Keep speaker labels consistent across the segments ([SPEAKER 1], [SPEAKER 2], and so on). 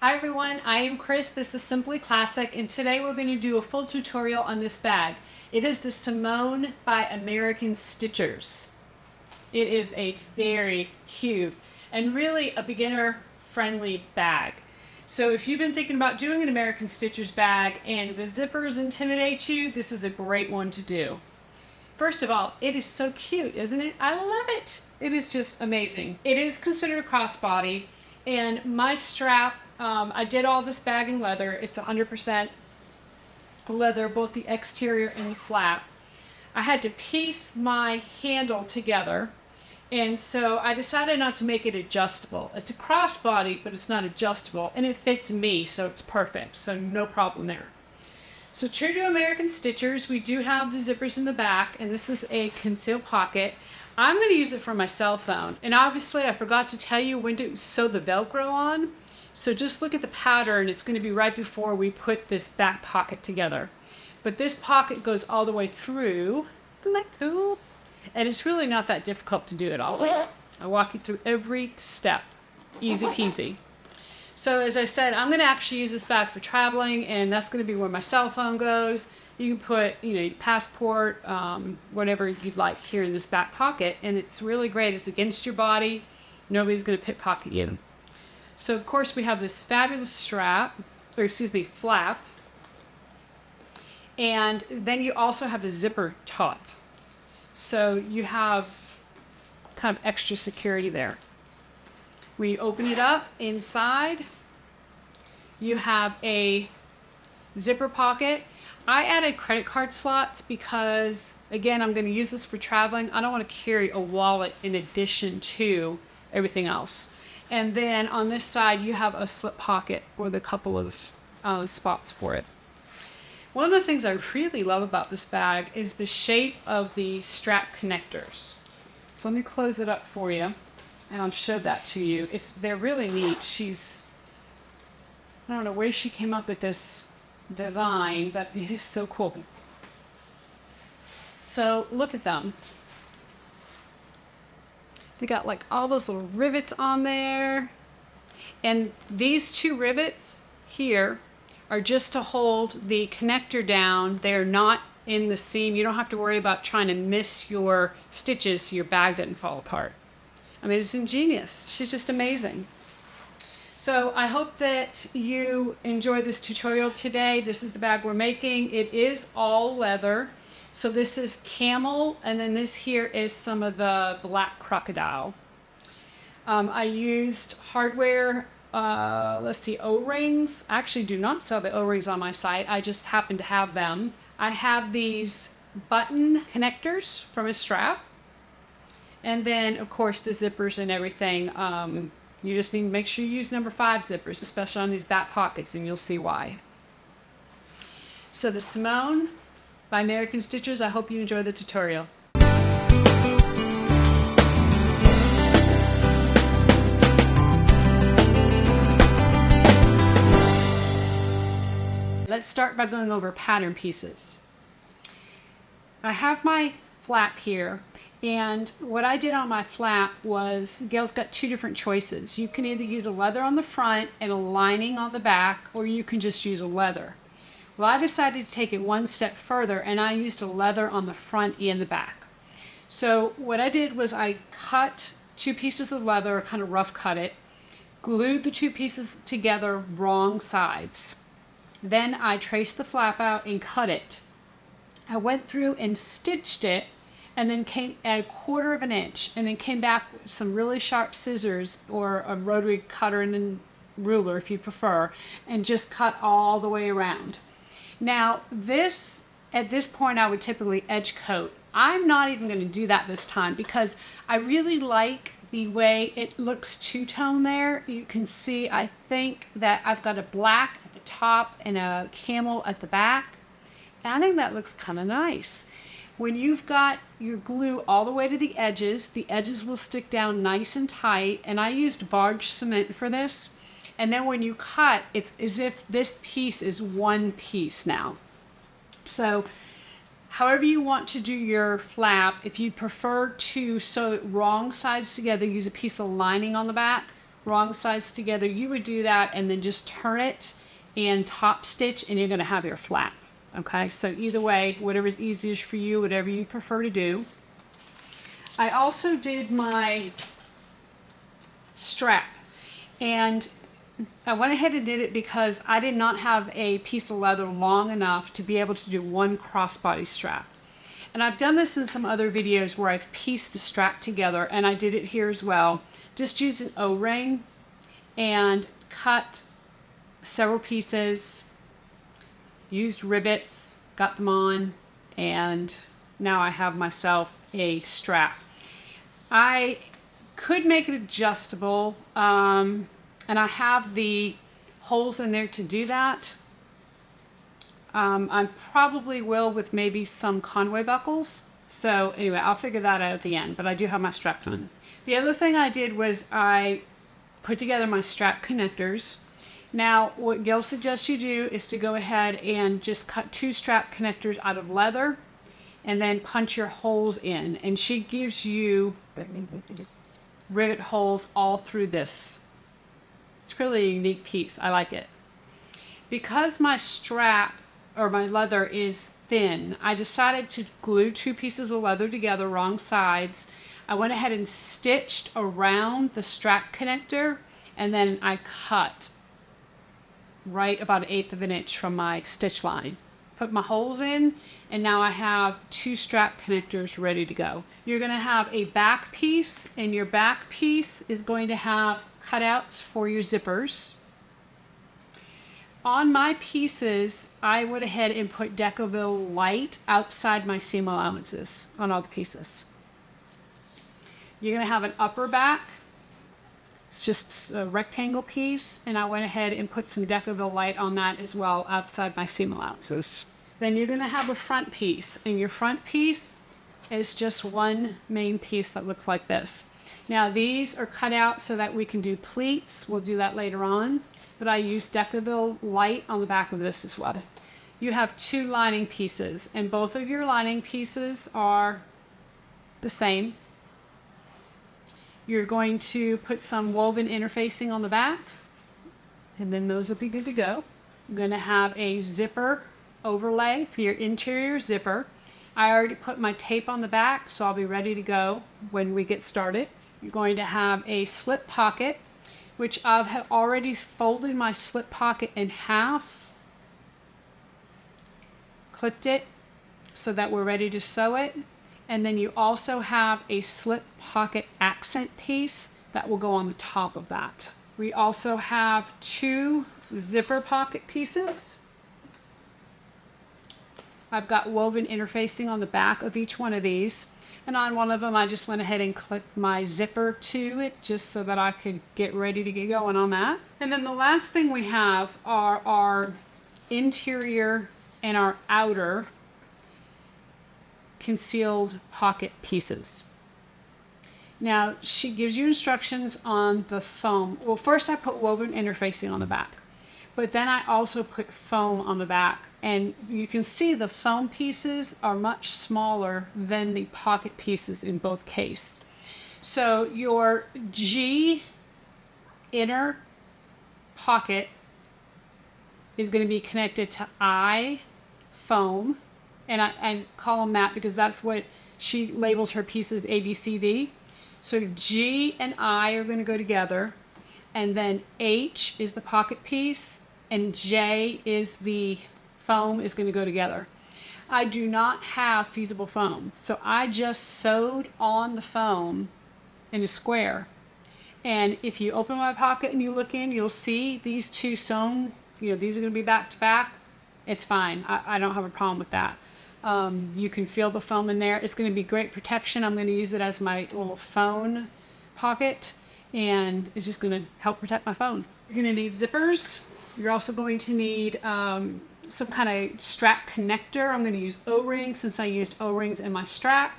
[SPEAKER 1] Hi everyone, I am Chris. This is Simply Classic, and today we're going to do a full tutorial on this bag. It is the Simone by American Stitchers. It is a very cute and really a beginner-friendly bag. So if you've been thinking about doing an American Stitchers bag and the zippers intimidate you, this is a great one to do. First of all, it is so cute, isn't it? I love it. It is just amazing. It is considered a crossbody, and my strap, I did all this bag in leather. It's 100% leather, both the exterior and the flap. I had to piece my handle together, and so I decided not to make it adjustable. It's a crossbody, but it's not adjustable, and it fits me, so it's perfect, so no problem there. So true to American Stitchers, we do have the zippers in the back, and this is a concealed pocket. I'm going to use it for my cell phone, and obviously I forgot to tell you when to sew the Velcro on. So just look at the pattern. It's going to be right before we put this back pocket together. But this pocket goes all the way through. Isn't that cool? And it's really not that difficult to do at all. I'll walk you through every step. Easy peasy. So as I said, I'm going to actually use this bag for traveling, and that's going to be where my cell phone goes. You can put, your passport, whatever you'd like here in this back pocket, and it's really great. It's against your body. Nobody's going to pickpocket you. So of course we have this fabulous flap, and then you also have a zipper top. So you have kind of extra security there. When you open it up inside, you have a zipper pocket. I added credit card slots because, again, I'm going to use this for traveling. I don't want to carry a wallet in addition to everything else. And then on this side, you have a slip pocket with a couple of spots for it. One of the things I really love about this bag is the shape of the strap connectors. So let me close it up for you, and I'll show that to you. They're really neat. I don't know where she came up with this design, but it is so cool. So look at them. They got like all those little rivets on there. And these two rivets here are just to hold the connector down. They're not in the seam. You don't have to worry about trying to miss your stitches so your bag doesn't fall apart. I mean, it's ingenious. She's just amazing. So I hope that you enjoy this tutorial today. This is the bag we're making. It is all leather. So this is camel, and then this here is some of the black crocodile. I used hardware, O-rings. I actually do not sell the O-rings on my site. I just happen to have them. I have these button connectors from a strap. And then, of course, the zippers and everything. You just need to make sure you use number 5 zippers, especially on these back pockets, and you'll see why. So the Simone by American Stitchers. I hope you enjoy the tutorial. Let's start by going over pattern pieces. I have my flap here, and what I did on my flap was, Gail's got 2 different choices. You can either use a leather on the front and a lining on the back, or you can just use a leather. Well, I decided to take it one step further, and I used a leather on the front and the back. So what I did was I cut 2 pieces of leather, kind of rough cut it, glued the 2 pieces together wrong sides. Then I traced the flap out and cut it. I went through and stitched it, and then came at 1/4 of an inch, and then came back with some really sharp scissors or a rotary cutter and ruler if you prefer, and just cut all the way around. Now at this point I would typically edge coat. I'm not even going to do that this time because I really like the way it looks two-tone there. You can see, I think that I've got a black at the top and a camel at the back. And I think that looks kind of nice. When you've got your glue all the way to the edges will stick down nice and tight. And I used barge cement for this. And then when you cut, it's as if this piece is one piece now. So however you want to do your flap, if you prefer to sew it wrong sides together, use a piece of lining on the back, wrong sides together, you would do that and then just turn it and top stitch, and you're going to have your flap. Okay, so either way, whatever's easiest for you, whatever you prefer to do. I also did my strap, and I went ahead and did it because I did not have a piece of leather long enough to be able to do one crossbody strap. And I've done this in some other videos where I've pieced the strap together, and I did it here as well. Just used an O-ring and cut several pieces, used rivets, got them on, and now I have myself a strap. I could make it adjustable, and I have the holes in there to do that. I probably will with maybe some Conway buckles. So anyway, I'll figure that out at the end, but I do have my strap on. The other thing I did was I put together my strap connectors. Now, what Gail suggests you do is to go ahead and just cut 2 strap connectors out of leather and then punch your holes in. And she gives you rivet holes all through this. It's really a unique piece. I like it. Because my strap or my leather is thin, I decided to glue 2 pieces of leather together, wrong sides. I went ahead and stitched around the strap connector, and then I cut right about 1/8 of an inch from my stitch line. Put my holes in, and now I have 2 strap connectors ready to go. You're going to have a back piece, and your back piece is going to have cutouts for your zippers. On my pieces, I went ahead and put Decoville Light outside my seam allowances on all the pieces. You're going to have an upper back. It's just a rectangle piece, and I went ahead and put some Decoville Light on that as well outside my seam allowances. Then you're going to have a front piece, and your front piece is just one main piece that looks like this. Now these are cut out so that we can do pleats. We'll do that later on, but I used Decoville Light on the back of this as well. You have 2 lining pieces, and both of your lining pieces are the same. You're going to put some woven interfacing on the back, and then those will be good to go. You're going to have a zipper overlay for your interior zipper. I already put my tape on the back, so I'll be ready to go when we get started. You're going to have a slip pocket, which I've already folded my slip pocket in half, clipped it so that we're ready to sew it. And then you also have a slip pocket accent piece that will go on the top of that. We also have 2 zipper pocket pieces. I've got woven interfacing on the back of each one of these. And on one of them, I just went ahead and clipped my zipper to it just so that I could get ready to get going on that. And then the last thing we have are our interior and our outer concealed pocket pieces. Now she gives you instructions on the foam. Well, first I put woven interfacing on the back, but then I also put foam on the back, and you can see the foam pieces are much smaller than the pocket pieces in both cases. So your G inner pocket is going to be connected to I foam. And I call them that because that's what she labels her pieces, A, B, C, D. So G and I are going to go together. And then H is the pocket piece. And J is the foam is going to go together. I do not have fusible foam. So I just sewed on the foam in a square. And if you open my pocket and you look in, you'll see these 2 sewn. You know, these are going to be back to back. It's fine. I don't have a problem with that. You can feel the foam in there. It's going to be great protection. I'm going to use it as my little phone pocket, and it's just going to help protect my phone. You're going to need zippers. You're also going to need some kind of strap connector. I'm going to use O-rings since I used O-rings in my strap.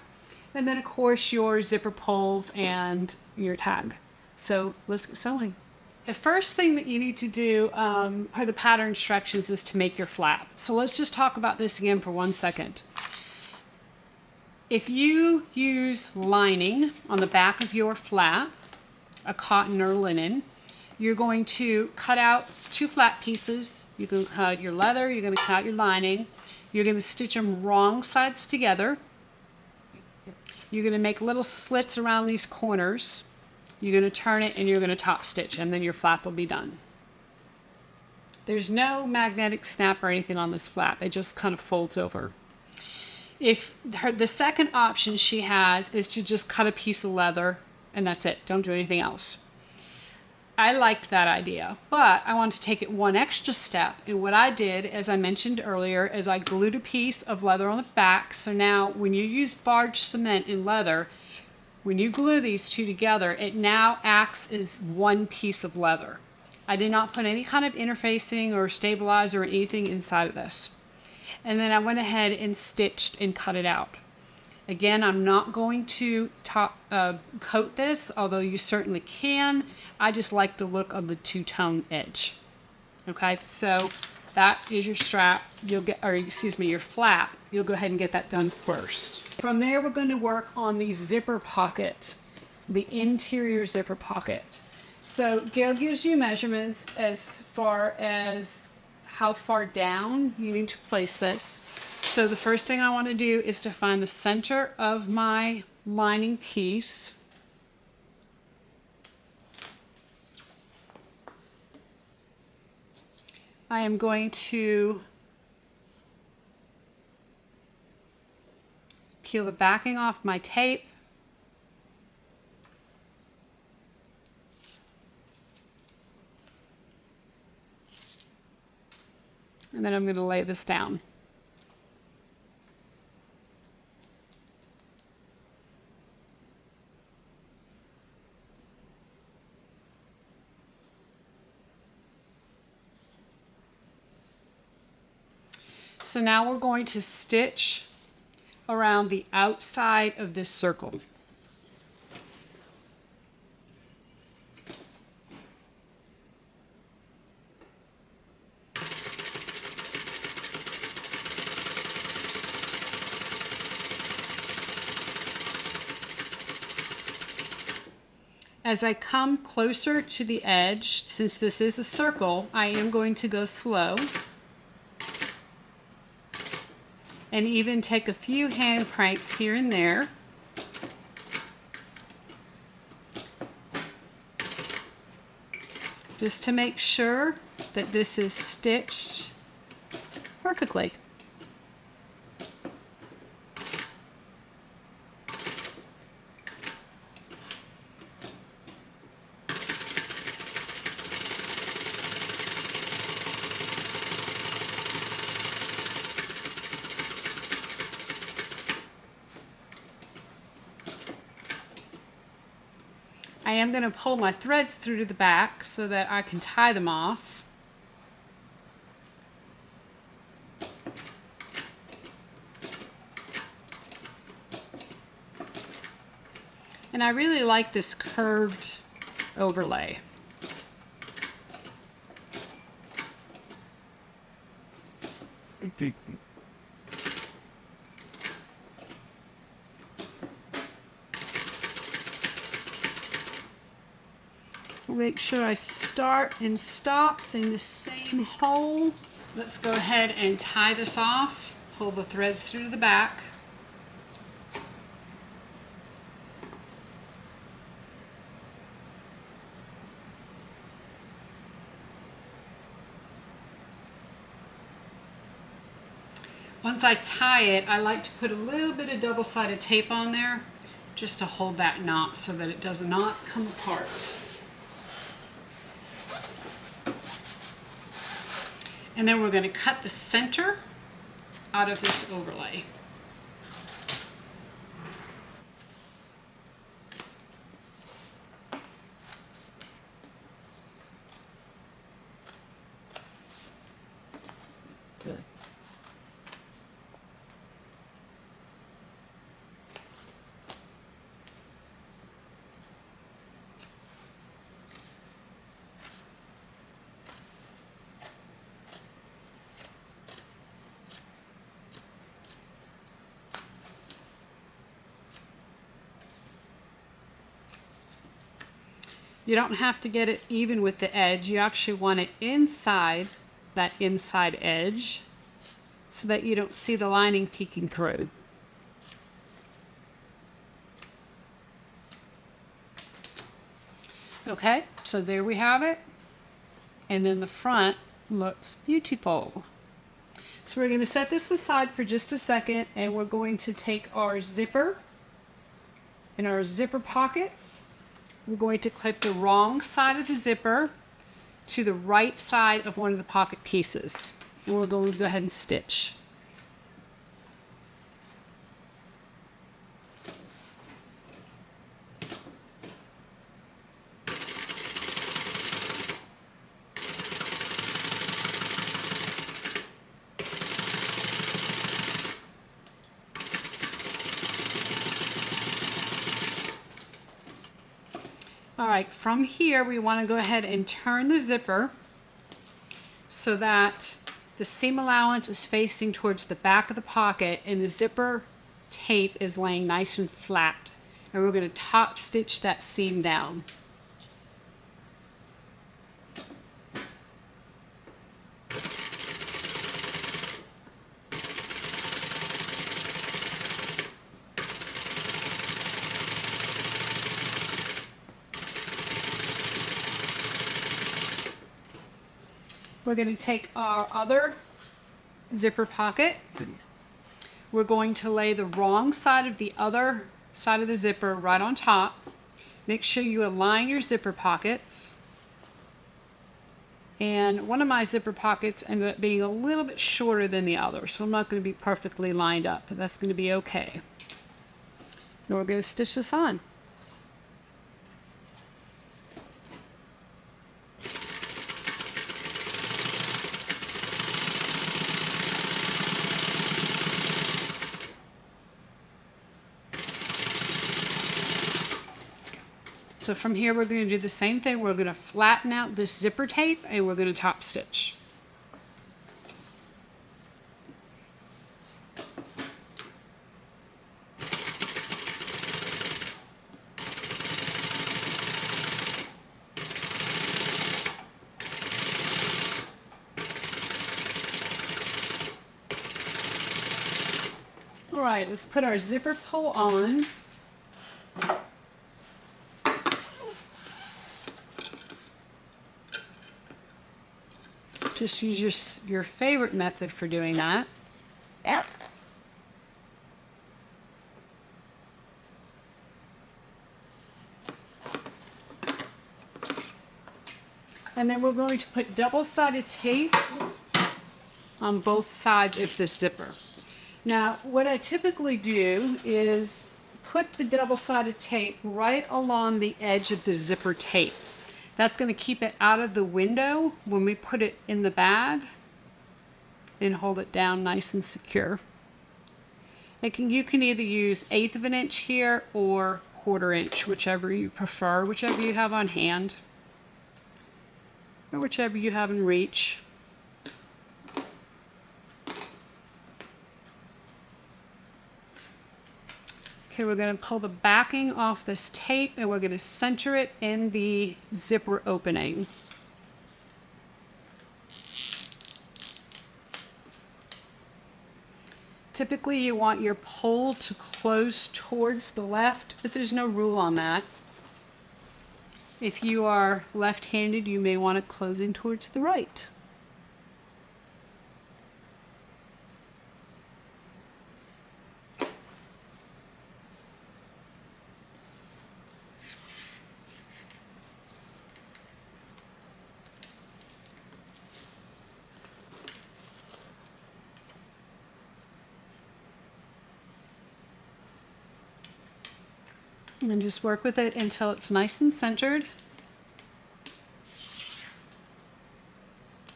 [SPEAKER 1] And then of course your zipper pulls and your tag. So let's get sewing. The first thing that you need to do per the pattern instructions is to make your flap. So let's just talk about this again for 1 second. If you use lining on the back of your flap, a cotton or linen, you're going to cut out 2 flat pieces. You're going to cut out your leather, you're going to cut out your lining. You're going to stitch them wrong sides together. You're going to make little slits around these corners. You're going to turn it and you're going to top stitch, and then your flap will be done. There's no magnetic snap or anything on this flap. It just kind of folds over. The second option she has is to just cut a piece of leather and that's it. Don't do anything else. I liked that idea, but I wanted to take it one extra step. And what I did, as I mentioned earlier, is I glued a piece of leather on the back. So now when you use barge cement in leather, when you glue these two together, it now acts as one piece of leather. I did not put any kind of interfacing or stabilizer or anything inside of this. And then I went ahead and stitched and cut it out. Again, I'm not going to coat this, although you certainly can. I just like the look of the two-tone edge. Okay, so that is your strap. Your flap. You'll go ahead and get that done first. From there, we're going to work on the zipper pocket, the interior zipper pocket. So Gail gives you measurements as far as how far down you need to place this. So the first thing I want to do is to find the center of my lining piece. I am going to peel the backing off my tape. And then I'm going to lay this down. So now we're going to stitch around the outside of this circle. As I come closer to the edge, since this is a circle, I am going to go slow. And even take a few hand cranks here and there. Just to make sure that this is stitched perfectly. I am going to pull my threads through to the back so that I can tie them off. And I really like this curved overlay. Make sure I start and stop in the same hole. Let's go ahead and tie this off. Pull the threads through to the back. Once I tie it, I like to put a little bit of double-sided tape on there just to hold that knot so that it does not come apart. And then we're going to cut the center out of this overlay. Good. You don't have to get it even with the edge. You actually want it inside that inside edge so that you don't see the lining peeking through. Okay, so there we have it. And then the front looks beautiful. So we're going to set this aside for just a second, and we're going to take our zipper and our zipper pockets. We're going to clip the wrong side of the zipper to the right side of one of the pocket pieces. And we're going to go ahead and stitch. All right, from here we want to go ahead and turn the zipper so that the seam allowance is facing towards the back of the pocket and the zipper tape is laying nice and flat. And we're going to top stitch that seam down. We're going to take our other zipper pocket. We're going to lay the wrong side of the other side of the zipper right on top. Make sure you align your zipper pockets. And one of my zipper pockets ended up being a little bit shorter than the other, so I'm not going to be perfectly lined up, but that's going to be okay. Now we're going to stitch this on. So from here we're going to do the same thing. We're going to flatten out this zipper tape and we're going to top stitch. All right, let's put our zipper pull on. Just use your favorite method for doing that. Yep. And then we're going to put double-sided tape on both sides of this zipper. Now, what I typically do is put the double-sided tape right along the edge of the zipper tape. That's going to keep it out of the window when we put it in the bag and hold it down nice and secure. You can either use 1/8 of an inch here or 1/4 inch, whichever you prefer, whichever you have on hand, or whichever you have in reach. Okay, we're going to pull the backing off this tape and we're going to center it in the zipper opening. Typically you want your pull to close towards the left, but there's no rule on that. If you are left-handed, you may want it closing towards the right. And just work with it until it's nice and centered.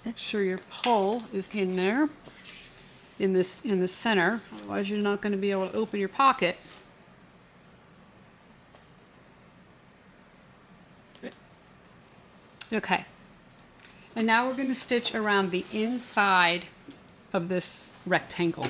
[SPEAKER 1] Make sure your pull is in there, in the center. Otherwise, you're not going to be able to open your pocket. Okay. And now we're going to stitch around the inside of this rectangle.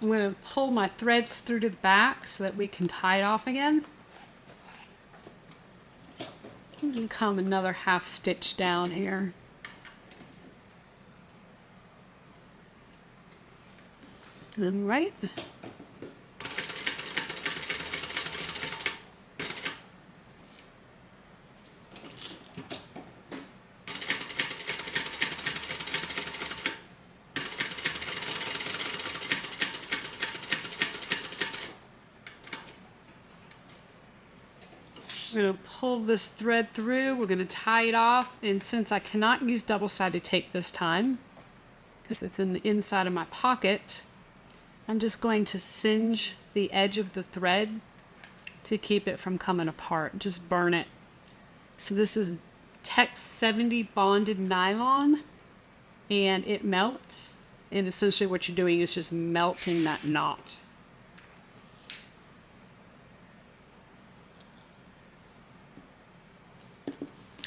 [SPEAKER 1] I'm going to pull my threads through to the back so that we can tie it off again. You can come another half stitch down here. All right. We're going to pull this thread through, we're going to tie it off, and since I cannot use double-sided tape this time, because it's in the inside of my pocket, I'm just going to singe the edge of the thread to keep it from coming apart. Just burn it. So this is Tex 70 bonded nylon, and it melts, and essentially what you're doing is just melting that knot.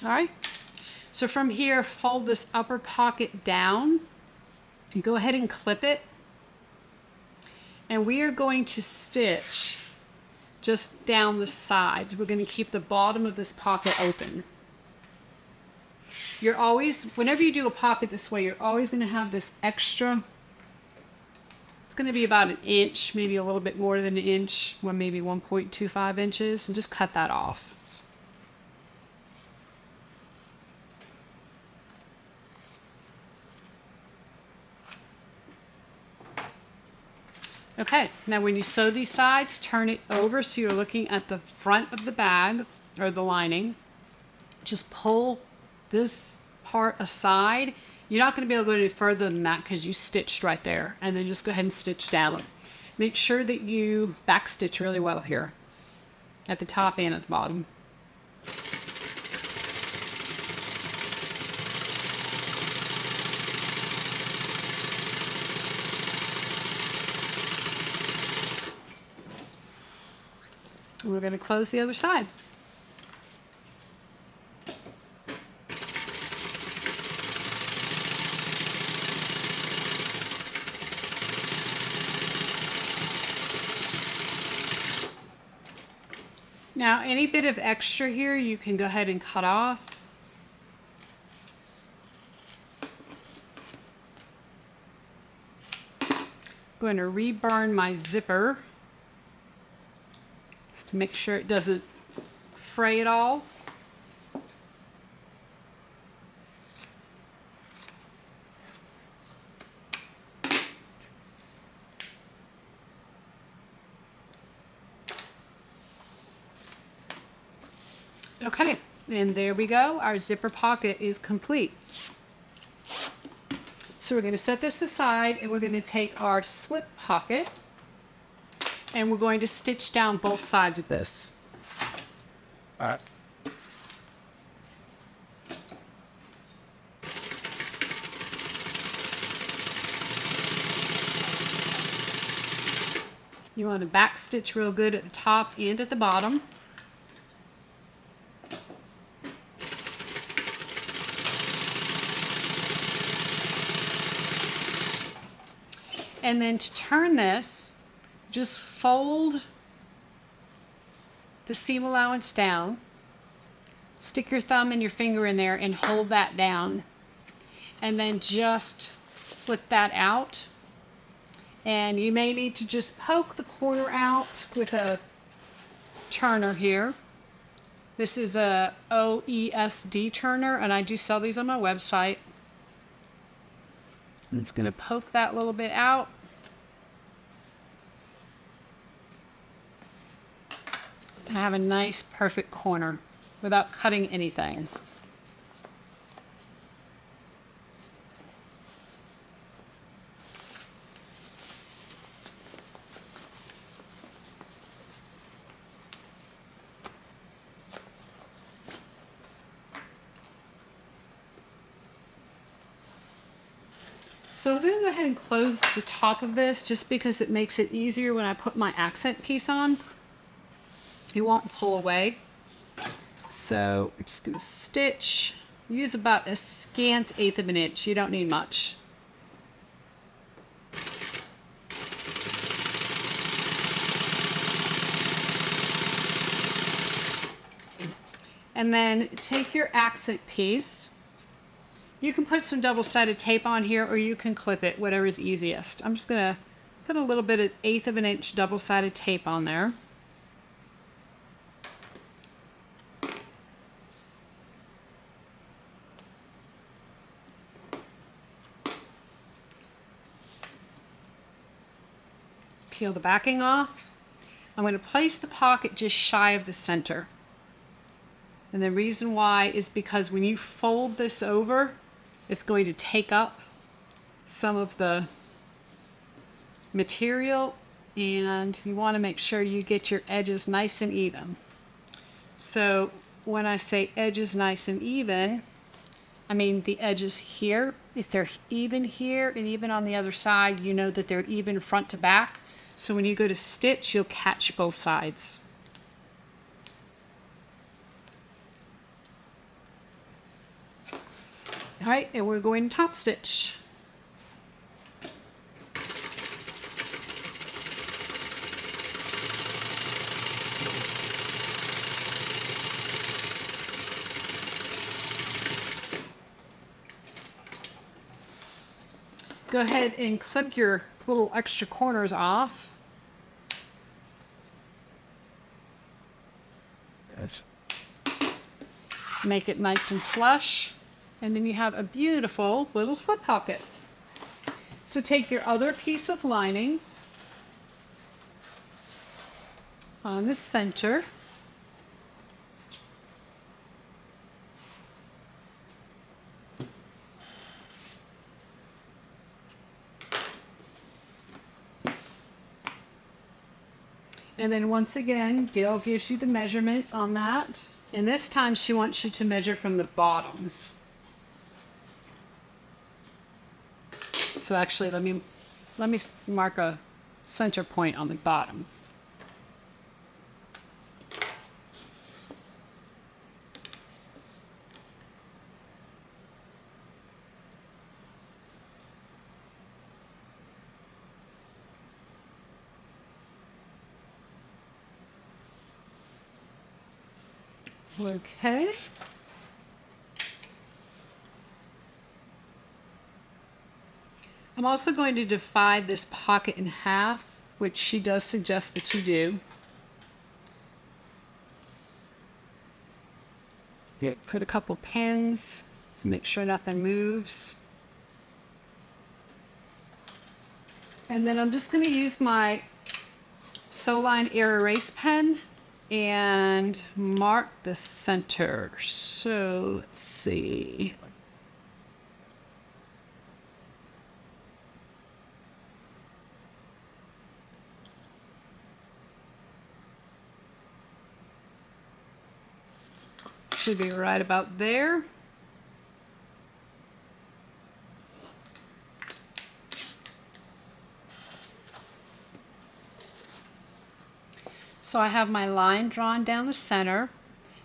[SPEAKER 1] All right, so from here, fold this upper pocket down and go ahead and clip it. And we are going to stitch just down the sides. We're going to keep the bottom of this pocket open. You're always, whenever you do a pocket this way, you're always going to have this extra. It's going to be about an inch, maybe a little bit more than an inch, or maybe 1.25 inches, and just cut that off. Okay, now when you sew these sides, turn it over so you're looking at the front of the bag, or the lining. Just pull this part aside. You're not going to be able to go any further than that because you stitched right there. And then just go ahead and stitch down. Make sure that you back stitch really well here, at the top and at the bottom. We're going to close the other side. Now, any bit of extra here, you can go ahead and cut off. I'm going to reburn my zipper, to make sure it doesn't fray at all. Okay, and there we go. Our zipper pocket is complete. So we're going to set this aside, and we're going to take our slip pocket, and we're going to stitch down both sides of this.
[SPEAKER 2] All right.
[SPEAKER 1] You want to back stitch real good at the top and at the bottom. And then to turn this, just fold the seam allowance down, stick your thumb and your finger in there and hold that down, and then just flip that out. And you may need to just poke the corner out with a turner here. This is a OESD turner, and I do sell these on my website. I'm just going to poke that little bit out. And have a nice, perfect corner without cutting anything. So I'm going to go ahead and close the top of this just because it makes it easier when I put my accent piece on. It won't pull away. So I'm just going to stitch. Use about a scant 1/8 of an inch. You don't need much. And then take your accent piece. You can put some double-sided tape on here, or you can clip it, whatever is easiest. I'm just gonna put a little bit of 1/8 of an inch double-sided tape on there. Peel the backing off. I'm going to place the pocket just shy of the center. And the reason why is because when you fold this over, it's going to take up some of the material, and you want to make sure you get your edges nice and even. So when I say edges nice and even, I mean the edges here. If they're even here and even on the other side, you know that they're even front to back. So when you go to stitch, you'll catch both sides. All right, and we're going to top stitch. Go ahead and clip your little extra corners off.
[SPEAKER 2] Yes.
[SPEAKER 1] Make it nice and flush, and then you have a beautiful little slip pocket. So take your other piece of lining on the center. And then once again, Gail gives you the measurement on that. And this time she wants you to measure from the bottom. So actually, let me mark a center point on the bottom. Okay. I'm also going to divide this pocket in half, which she does suggest that you do.
[SPEAKER 2] Yeah.
[SPEAKER 1] Put a couple pins, make sure nothing moves. And then I'm just going to use my Soline Air Erase pen and mark the center. So let's see. Should be right about there. So I have my line drawn down the center.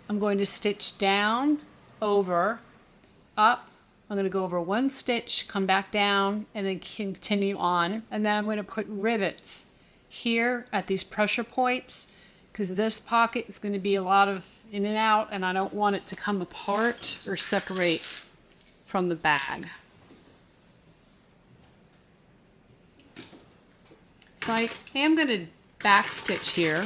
[SPEAKER 1] I'm going to stitch down, over, up. I'm going to go over one stitch, come back down, and then continue on. And then I'm going to put rivets here at these pressure points, because this pocket is going to be a lot of in and out, and I don't want it to come apart or separate from the bag. So I am going to back stitch here.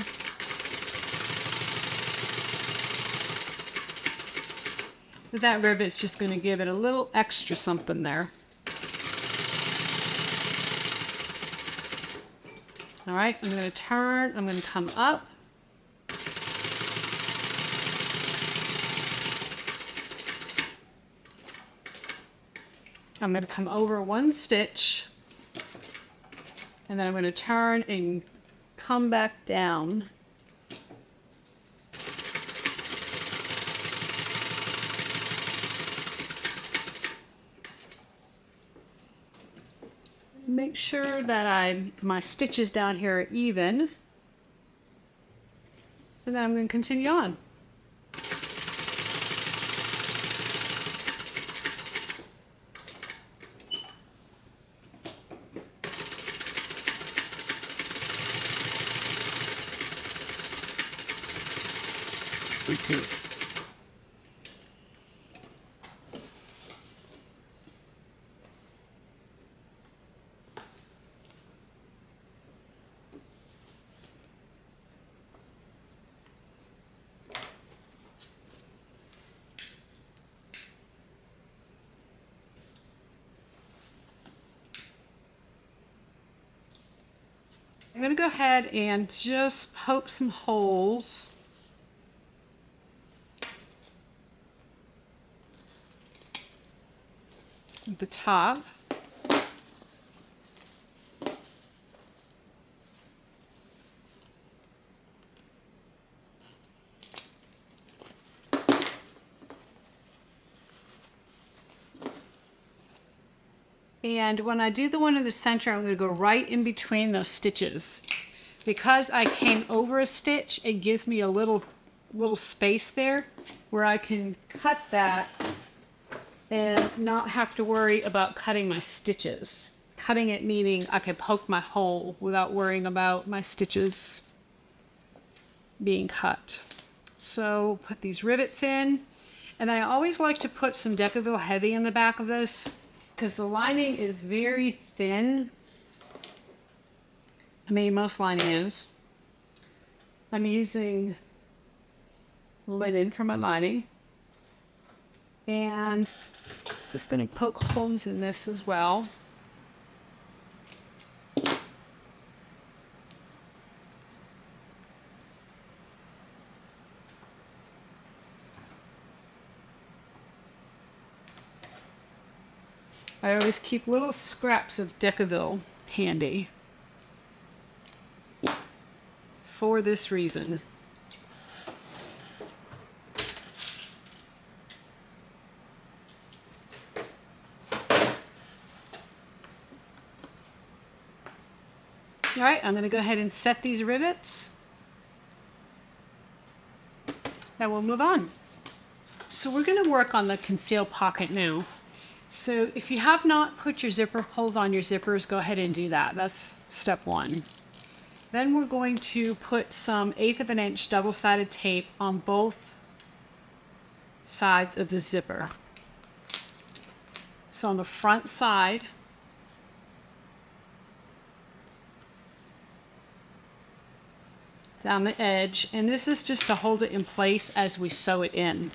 [SPEAKER 1] But that rivet's just going to give it a little extra something there. All right, I'm going to turn, I'm going to come up. I'm going to come over one stitch, and then I'm going to turn and come back down. Make sure that my stitches down here are even, and then I'm going to continue on. I'm going to go ahead and just poke some holes at the top. And when I do the one in the center, I'm going to go right in between those stitches. Because I came over a stitch, it gives me a little space there where I can cut that and not have to worry about cutting my stitches. Cutting it meaning I can poke my hole without worrying about my stitches being cut. So put these rivets in. And then I always like to put some Decaville Heavy in the back of this, because the lining is very thin. I mean, most lining is. I'm using linen for my lining. And just going to poke holes in this as well. I always keep little scraps of Decaville handy for this reason. All right, I'm going to go ahead and set these rivets. Now we'll move on. So we're going to work on the conceal pocket now. So if you have not put your zipper pulls on your zippers, go ahead and do that. That's step one. Then we're going to put some 1/8 of an inch double-sided tape on both sides of the zipper. So on the front side, down the edge, and this is just to hold it in place as we sew it in.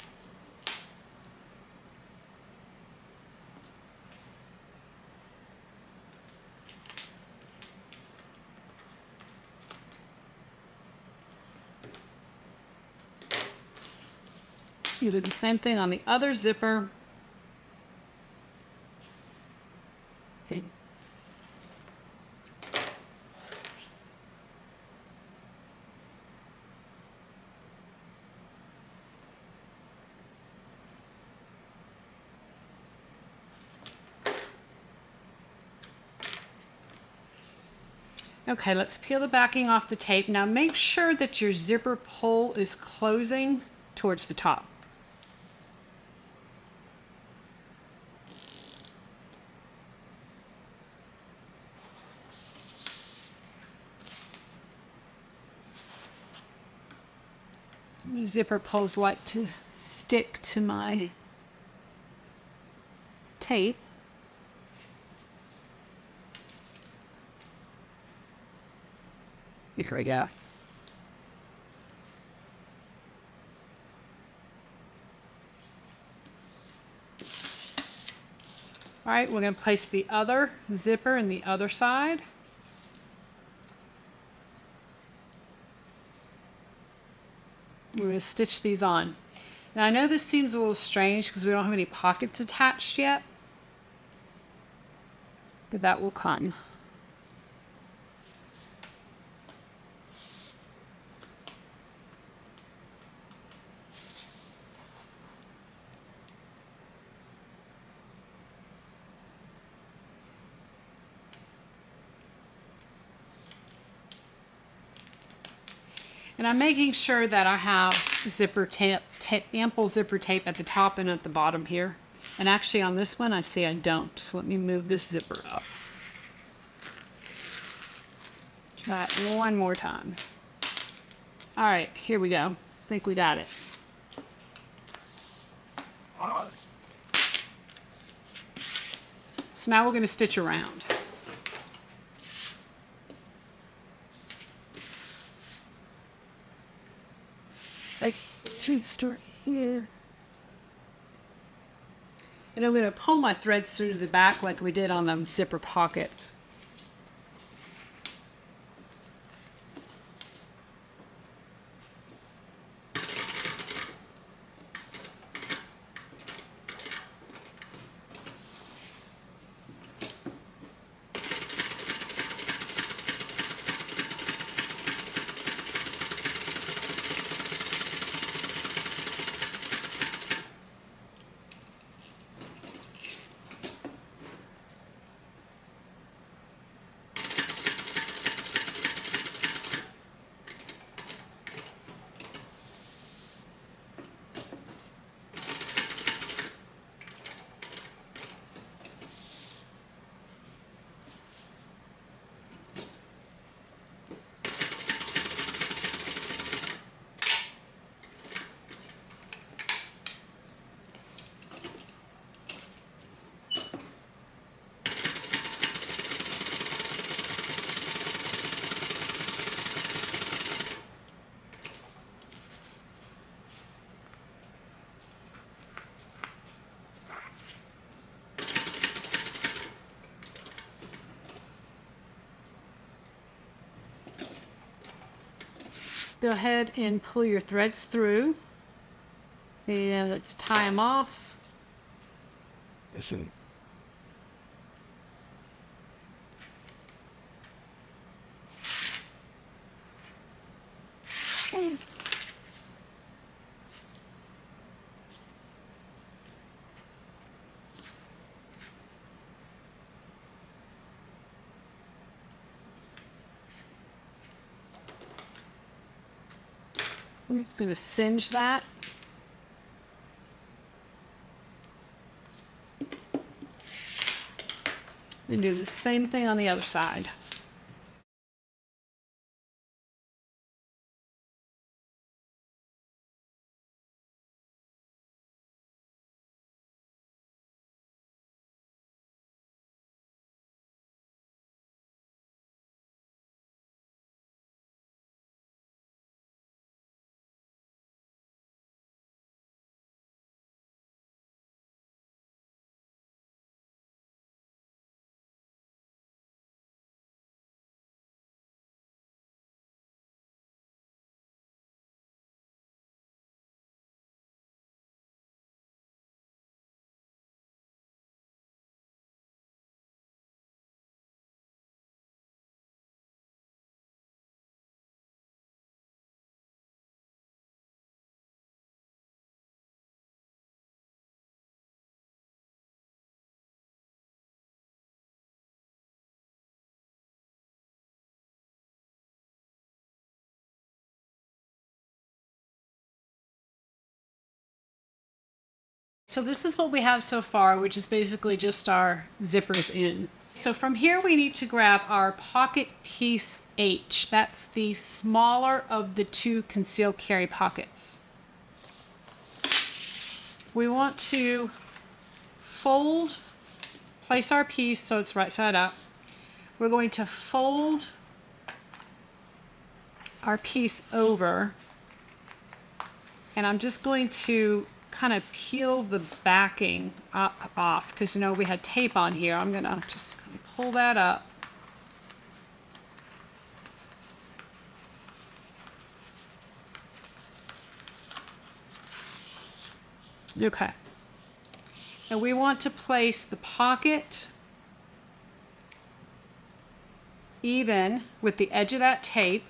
[SPEAKER 1] You do the same thing on the other zipper. Okay. Okay, let's peel the backing off the tape. Now make sure that your zipper pull is closing towards the top. My zipper pulls like to stick to my tape. Here we go. All right, we're going to place the other zipper in the other side. We're going to stitch these on. Now I know this seems a little strange because we don't have any pockets attached yet, but that will come. And I'm making sure that I have zipper tape, ample zipper tape at the top and at the bottom here. And actually on this one, I see I don't. So let me move this zipper up. Try it one more time. All right, here we go. I think we got it. So now we're going to stitch around. Start here. And I'm going to pull my threads through to the back like we did on the zipper pocket. go ahead and pull your threads through. And let's tie them off.
[SPEAKER 2] Listen.
[SPEAKER 1] I'm just going to singe that. And do the same thing on the other side. So this is what we have so far, which is basically just our zippers in. So from here we need to grab our pocket piece H. That's the smaller of the two concealed carry pockets. We want to place our piece so it's right side up. We're going to fold our piece over, and I'm just going to kind of peel the backing off because we had tape on here. I'm gonna just kind of pull that up. Okay. And we want to place the pocket even with the edge of that tape.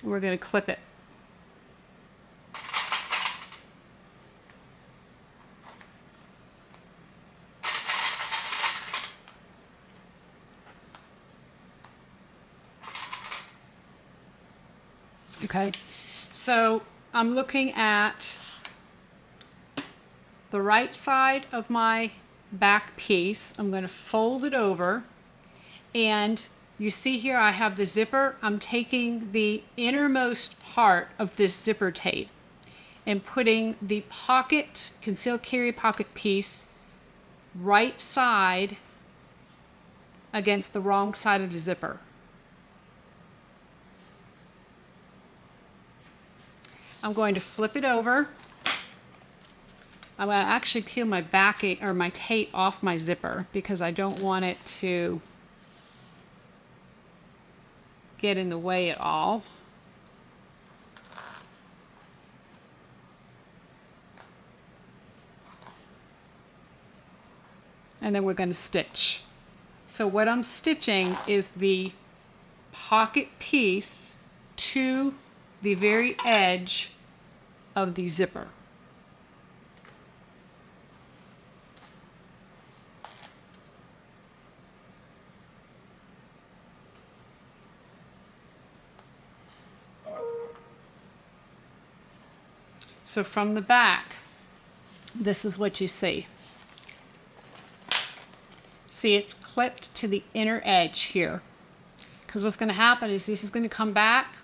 [SPEAKER 1] We're going to clip it. Okay, so I'm looking at the right side of my back piece. I'm going to fold it over, and you see here I have the zipper. I'm taking the innermost part of this zipper tape and putting the pocket, concealed carry pocket piece, right side against the wrong side of the zipper. I'm going to flip it over. I'm going to actually peel my backing or my tape off my zipper because I don't want it to get in the way at all. And then we're going to stitch. So what I'm stitching is the pocket piece to the very edge of the zipper. So from the back, this is what you see. See, it's clipped to the inner edge here. Because what's going to happen is this is going to come back.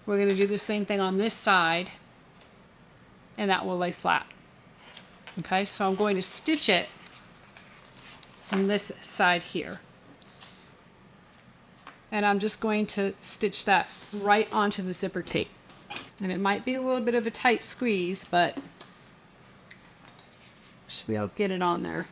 [SPEAKER 1] We're going to do the same thing on this side, and that will lay flat. Okay, so I'm going to stitch it from this side here. And I'm just going to stitch that right onto the zipper tape. And it might be a little bit of a tight squeeze, but should be able to get it on there.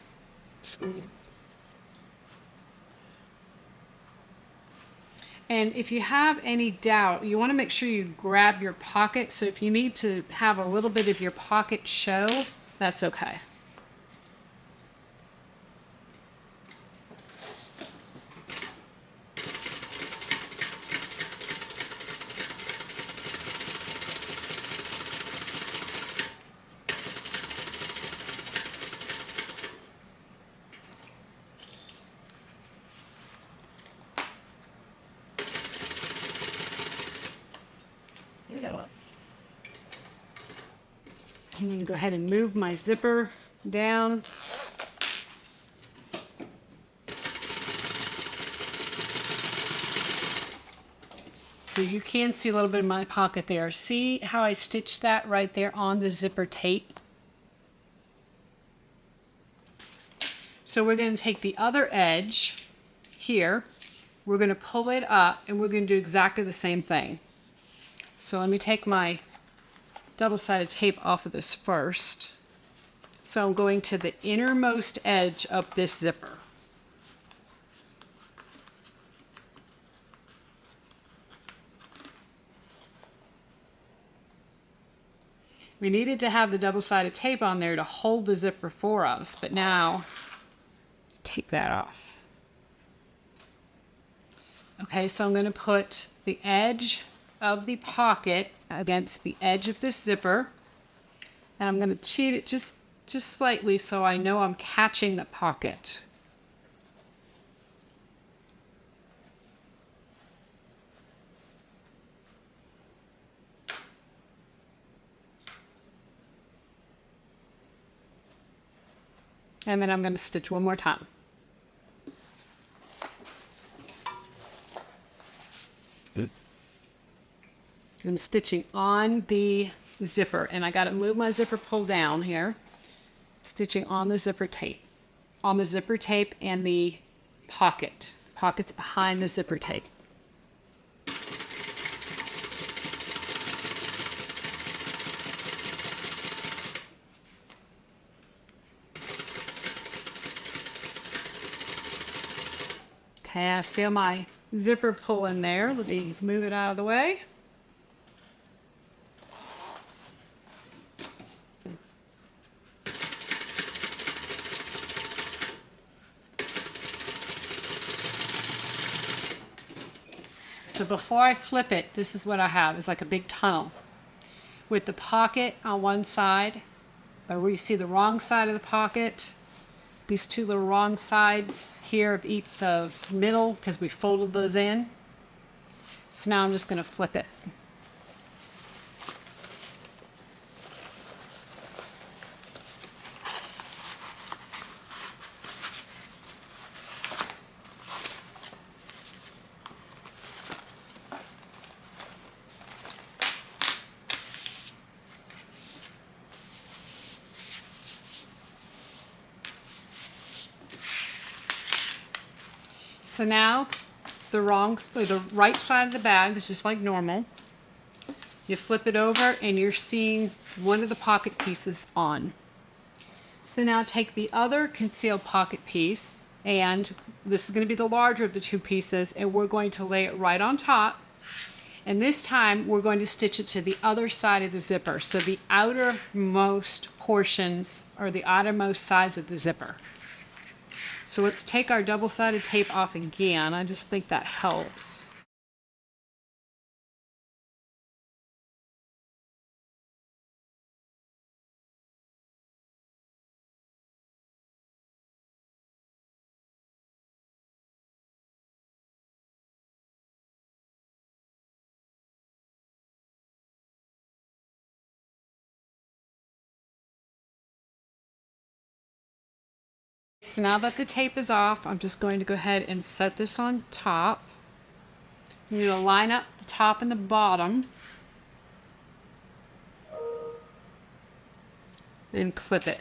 [SPEAKER 1] And if you have any doubt, you want to make sure you grab your pocket. So if you need to have a little bit of your pocket show, that's okay. I'm going to go ahead and move my zipper down. So you can see a little bit of my pocket there. See how I stitched that right there on the zipper tape? So we're going to take the other edge here. We're going to pull it up and we're going to do exactly the same thing. So let me take my double-sided tape off of this first. So I'm going to the innermost edge of this zipper. We needed to have the double-sided tape on there to hold the zipper for us, but now let's take that off. Okay, so I'm going to put the edge of the pocket against the edge of this zipper, and I'm going to cheat it just slightly so I know I'm catching the pocket. And then I'm going to stitch one more time. I'm stitching on the zipper, and I got to move my zipper pull down here. Stitching on the zipper tape. On the zipper tape and the pocket. Pocket's behind the zipper tape. Okay, I feel my zipper pull in there. Let me move it out of the way. So before I flip it, this is what I have. It's like a big tunnel with the pocket on one side, but where you see the wrong side of the pocket, these two little wrong sides here of each the middle, because we folded those in. So now I'm just going to flip it. So now the right side of the bag is just like normal. You flip it over and you're seeing one of the pocket pieces on. So now take the other concealed pocket piece, and this is going to be the larger of the two pieces, and we're going to lay it right on top. And this time we're going to stitch it to the other side of the zipper. So the outermost portions or the outermost sides of the zipper. So let's take our double-sided tape off again. I just think that helps. So now that the tape is off, I'm just going to go ahead and set this on top. I'm going to line up the top and the bottom and clip it.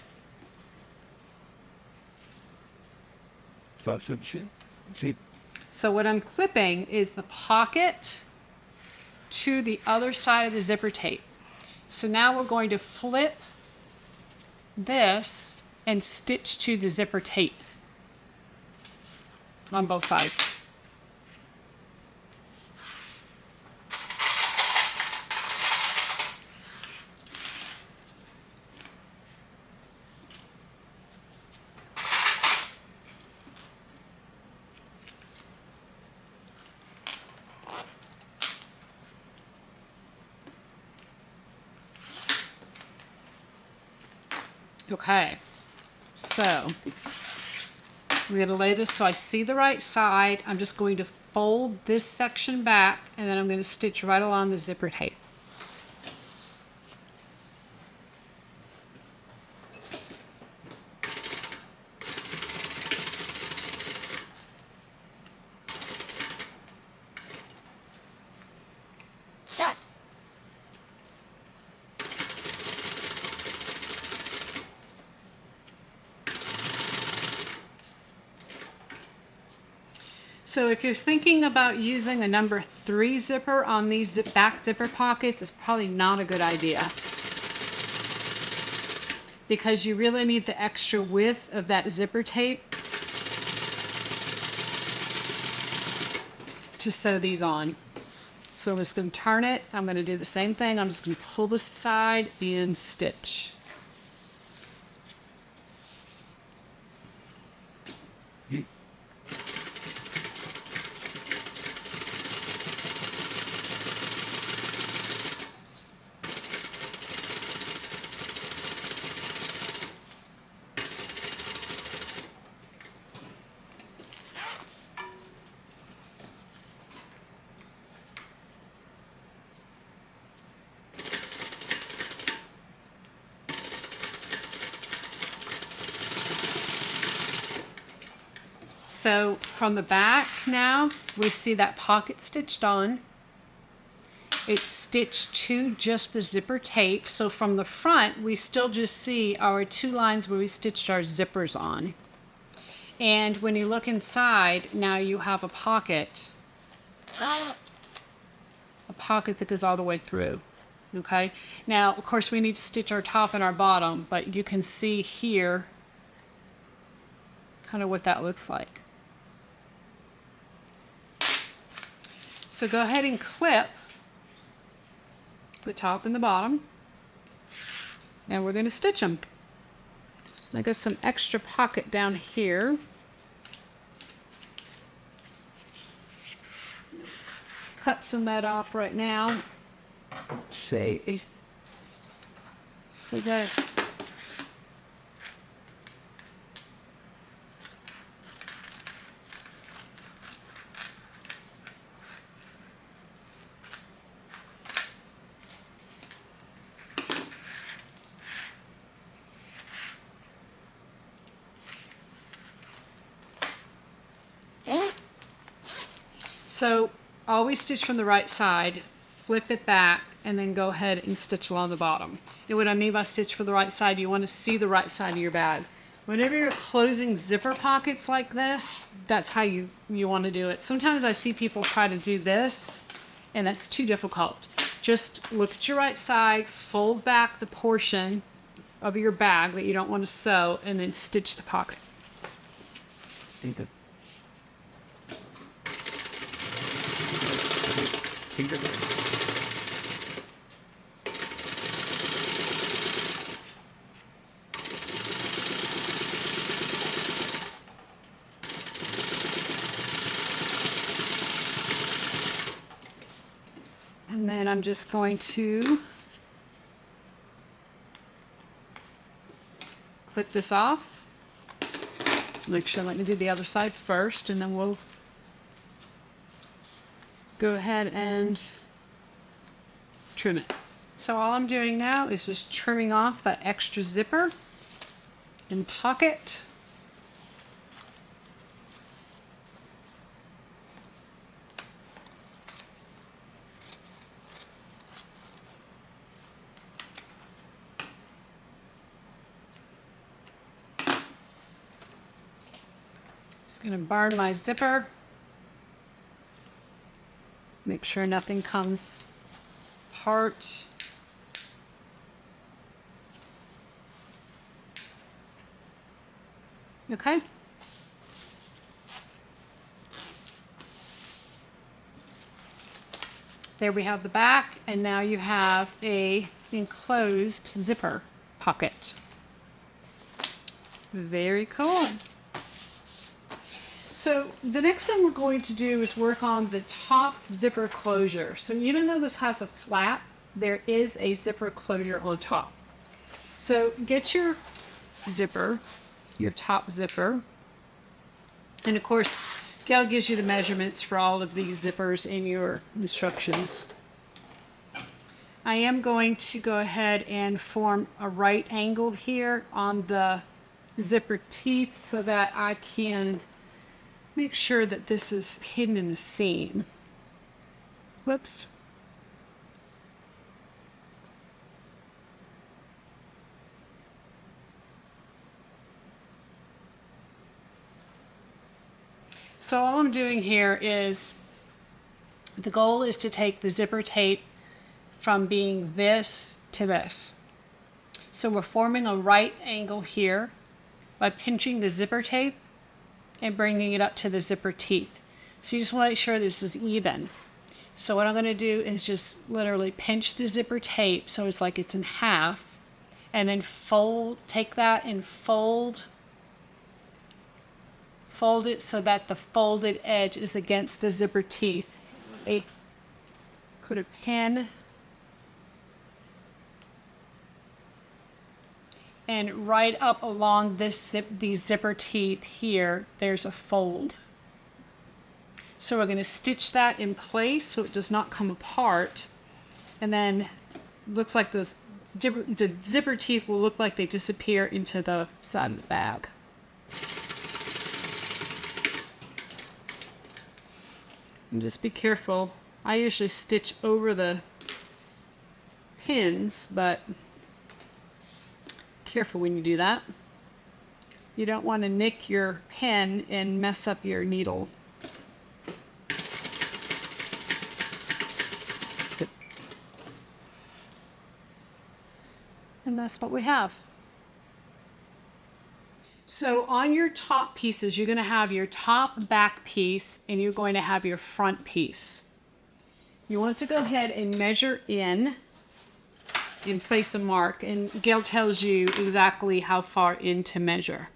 [SPEAKER 1] So what I'm clipping is the pocket to the other side of the zipper tape. So now we're going to flip this and stitch to the zipper tape on both sides. Okay, so I'm going to lay this so I see the right side. I'm just going to fold this section back, and then I'm going to stitch right along the zipper tape. So if you're thinking about using a number 3 zipper on these back zipper pockets, it's probably not a good idea, because you really need the extra width of that zipper tape to sew these on. So I'm just going to turn it. I'm going to do the same thing. I'm just going to pull this side and stitch. So from the back now, we see that pocket stitched on. It's stitched to just the zipper tape. So from the front, we still just see our 2 lines where we stitched our zippers on. And when you look inside, now you have a pocket that goes all the way through. Okay. Now, of course, we need to stitch our top and our bottom, but you can see here kind of what that looks like. So go ahead and clip the top and the bottom, and we're going to stitch them. I got some extra pocket down here. Cut some of that off right now.
[SPEAKER 2] Say.
[SPEAKER 1] So that So always stitch from the right side, flip it back, and then go ahead and stitch along the bottom. And what I mean by stitch for the right side, you want to see the right side of your bag. Whenever you're closing zipper pockets like this, that's how you want to do it. Sometimes I see people try to do this, and that's too difficult. Just look at your right side, fold back the portion of your bag that you don't want to sew, and then stitch the pocket. And then I'm just going to clip this off. Make sure, let me do the other side first, and then we'll go ahead and trim it. So all I'm doing now is just trimming off that extra zipper and pocket. Just going to burn my zipper. Make sure nothing comes apart. Okay. There we have the back, and now you have a enclosed zipper pocket. Very cool. So the next thing we're going to do is work on the top zipper closure. So even though this has a flap, there is a zipper closure on top. So get your zipper, your top zipper. And of course, Gail gives you the measurements for all of these zippers in your instructions. I am going to go ahead and form a right angle here on the zipper teeth so that I can make sure that this is hidden in the seam. Whoops. So all I'm doing here is, the goal is to take the zipper tape from being this to this. So we're forming a right angle here by pinching the zipper tape and bringing it up to the zipper teeth. So you just want to make sure this is even. So what I'm going to do is just literally pinch the zipper tape so it's like it's in half, and then take that and fold it so that the folded edge is against the zipper teeth. Put a pin and right up along these zipper teeth here, there's a fold. So we're going to stitch that in place so it does not come apart. And then looks like the zipper teeth will look like they disappear into the side of the bag. And just be careful. I usually stitch over the pins, but careful when you do that. You don't want to nick your pen and mess up your needle. And that's what we have. So on your top pieces, you're going to have your top back piece and you're going to have your front piece. You want to go ahead and measure in and place a mark, and Gail tells you exactly how far in to measure.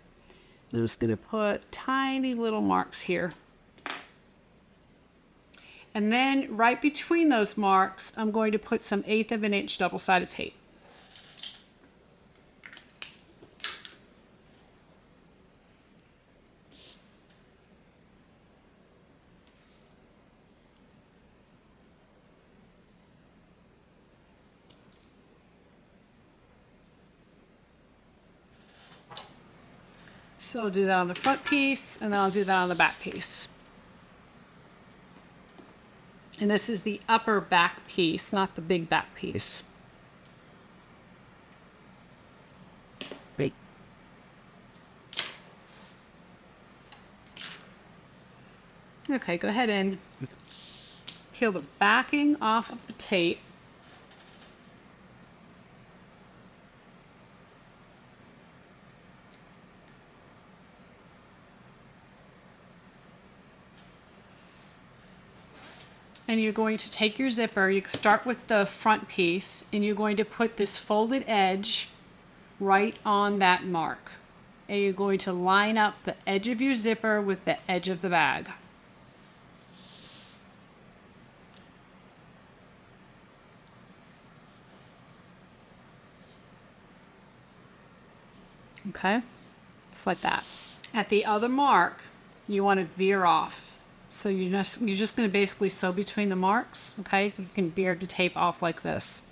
[SPEAKER 1] I'm just going to put tiny little marks here. And then right between those marks, I'm going to put some 1/8 of an inch double-sided tape. So I'll do that on the front piece, and then I'll do that on the back piece. And this is the upper back piece, not the big back piece.
[SPEAKER 2] Great.
[SPEAKER 1] Okay, go ahead and peel the backing off of the tape. And you're going to take your zipper, you start with the front piece, and you're going to put this folded edge right on that mark. And you're going to line up the edge of your zipper with the edge of the bag. Okay, just like that. At the other mark, you want to veer off. So you're just going to basically sew between the marks, okay? You can veer the tape off like this.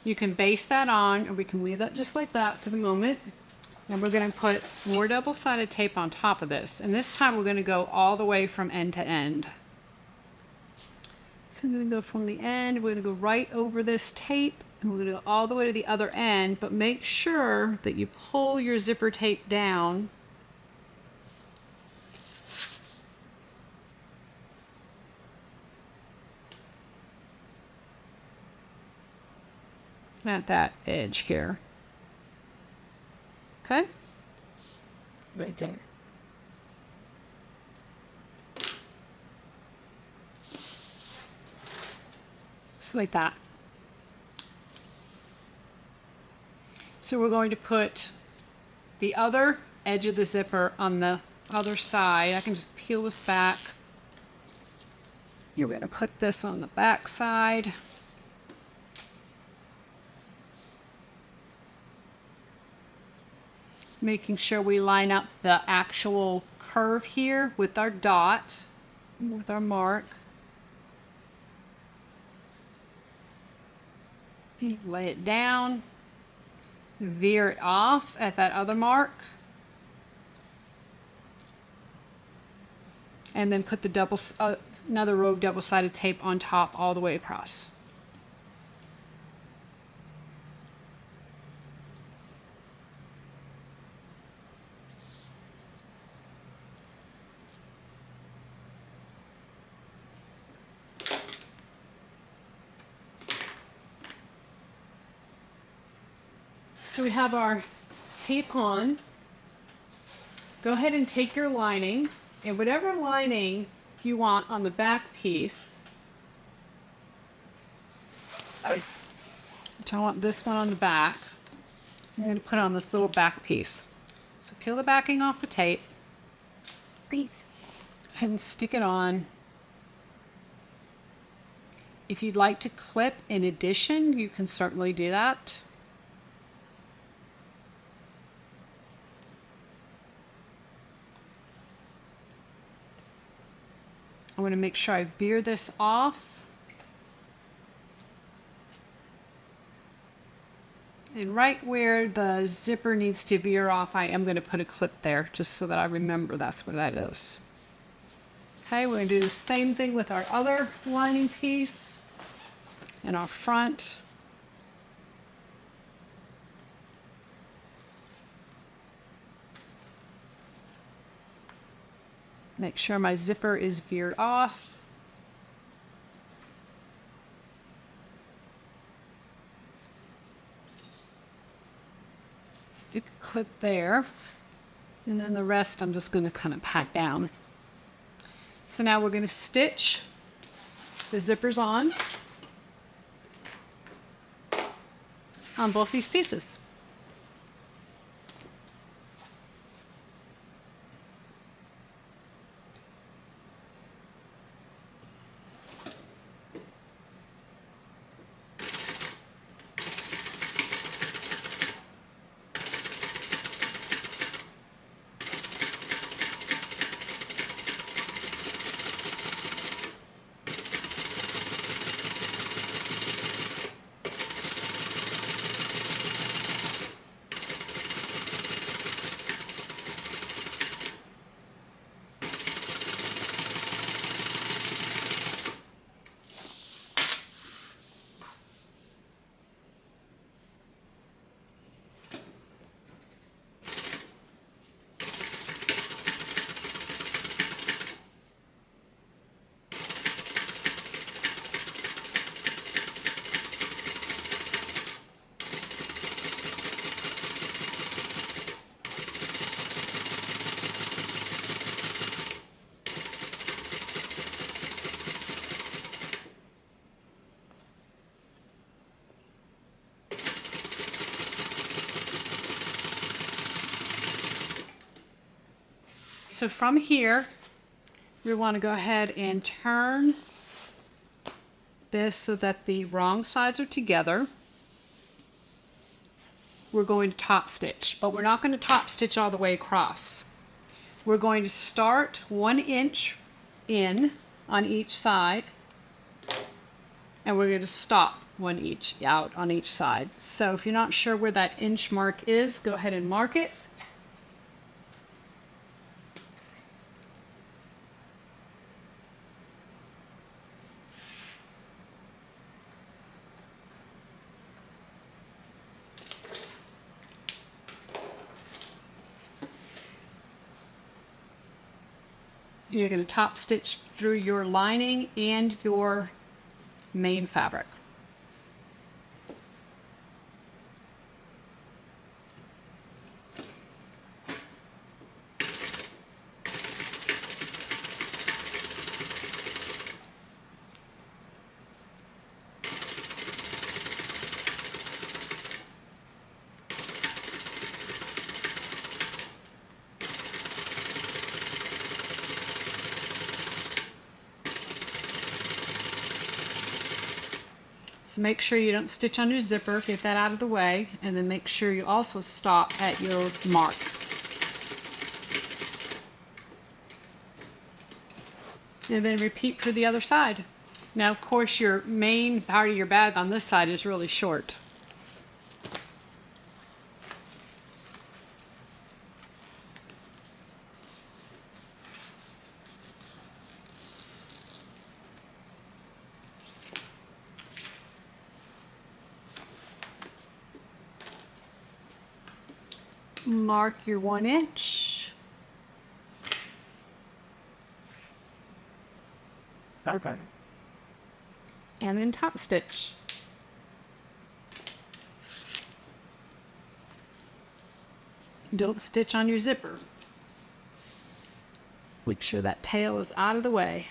[SPEAKER 1] You can base that on, or we can leave that just like that for the moment. And we're going to put more double-sided tape on top of this. And this time we're going to go all the way from end to end. So I'm going to go from the end, we're going to go right over this tape, and we're going to go all the way to the other end, but make sure that you pull your zipper tape down at that edge here. Okay?
[SPEAKER 2] Right there.
[SPEAKER 1] Just like that. So we're going to put the other edge of the zipper on the other side. I can just peel this back. You're going to put this on the back side. Making sure we line up the actual curve here with our dot, with our mark. Lay it down, veer it off at that other mark, and then put the another row of double-sided tape on top all the way across. So we have our tape on. Go ahead and take your lining, and whatever lining you want on the back piece, which I want this one on the back, I'm going to put on this little back piece. So peel the backing off the tape,
[SPEAKER 2] Please.
[SPEAKER 1] and stick it on. If you'd like to clip in addition, you can certainly do that. I want to make sure I veer this off. And right where the zipper needs to veer off, I am going to put a clip there just so that I remember that's what that is. Okay, we're going to do the same thing with our other lining piece and our front. Make sure my zipper is veered off. Stick a clip there. And then the rest I'm just going to kind of pat down. So now we're going to stitch the zippers on both these pieces. So from here, we want to go ahead and turn this so that the wrong sides are together. We're going to top stitch, but we're not going to top stitch all the way across. We're going to start 1 inch in on each side, and we're going to stop 1 inch out on each side. So if you're not sure where that inch mark is, go ahead and mark it. You're going to top stitch through your lining and your main fabric. So make sure you don't stitch on your zipper, get that out of the way, and then make sure you also stop at your mark. And then repeat for the other side. Now, of course, your main part of your bag on this side is really short. Mark your 1 inch.
[SPEAKER 3] Okay.
[SPEAKER 1] And then top stitch. Don't stitch on your zipper. Make sure that tail is out of the way.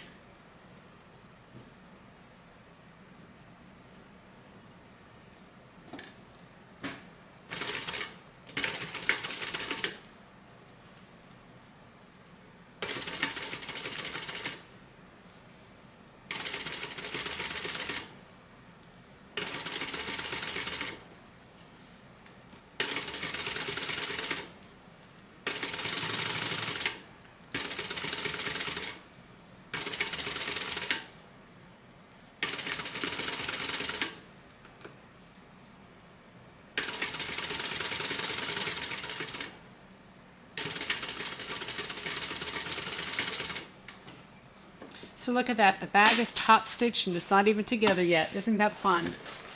[SPEAKER 1] So look at that, the bag is top stitched and it's not even together yet. Isn't that fun?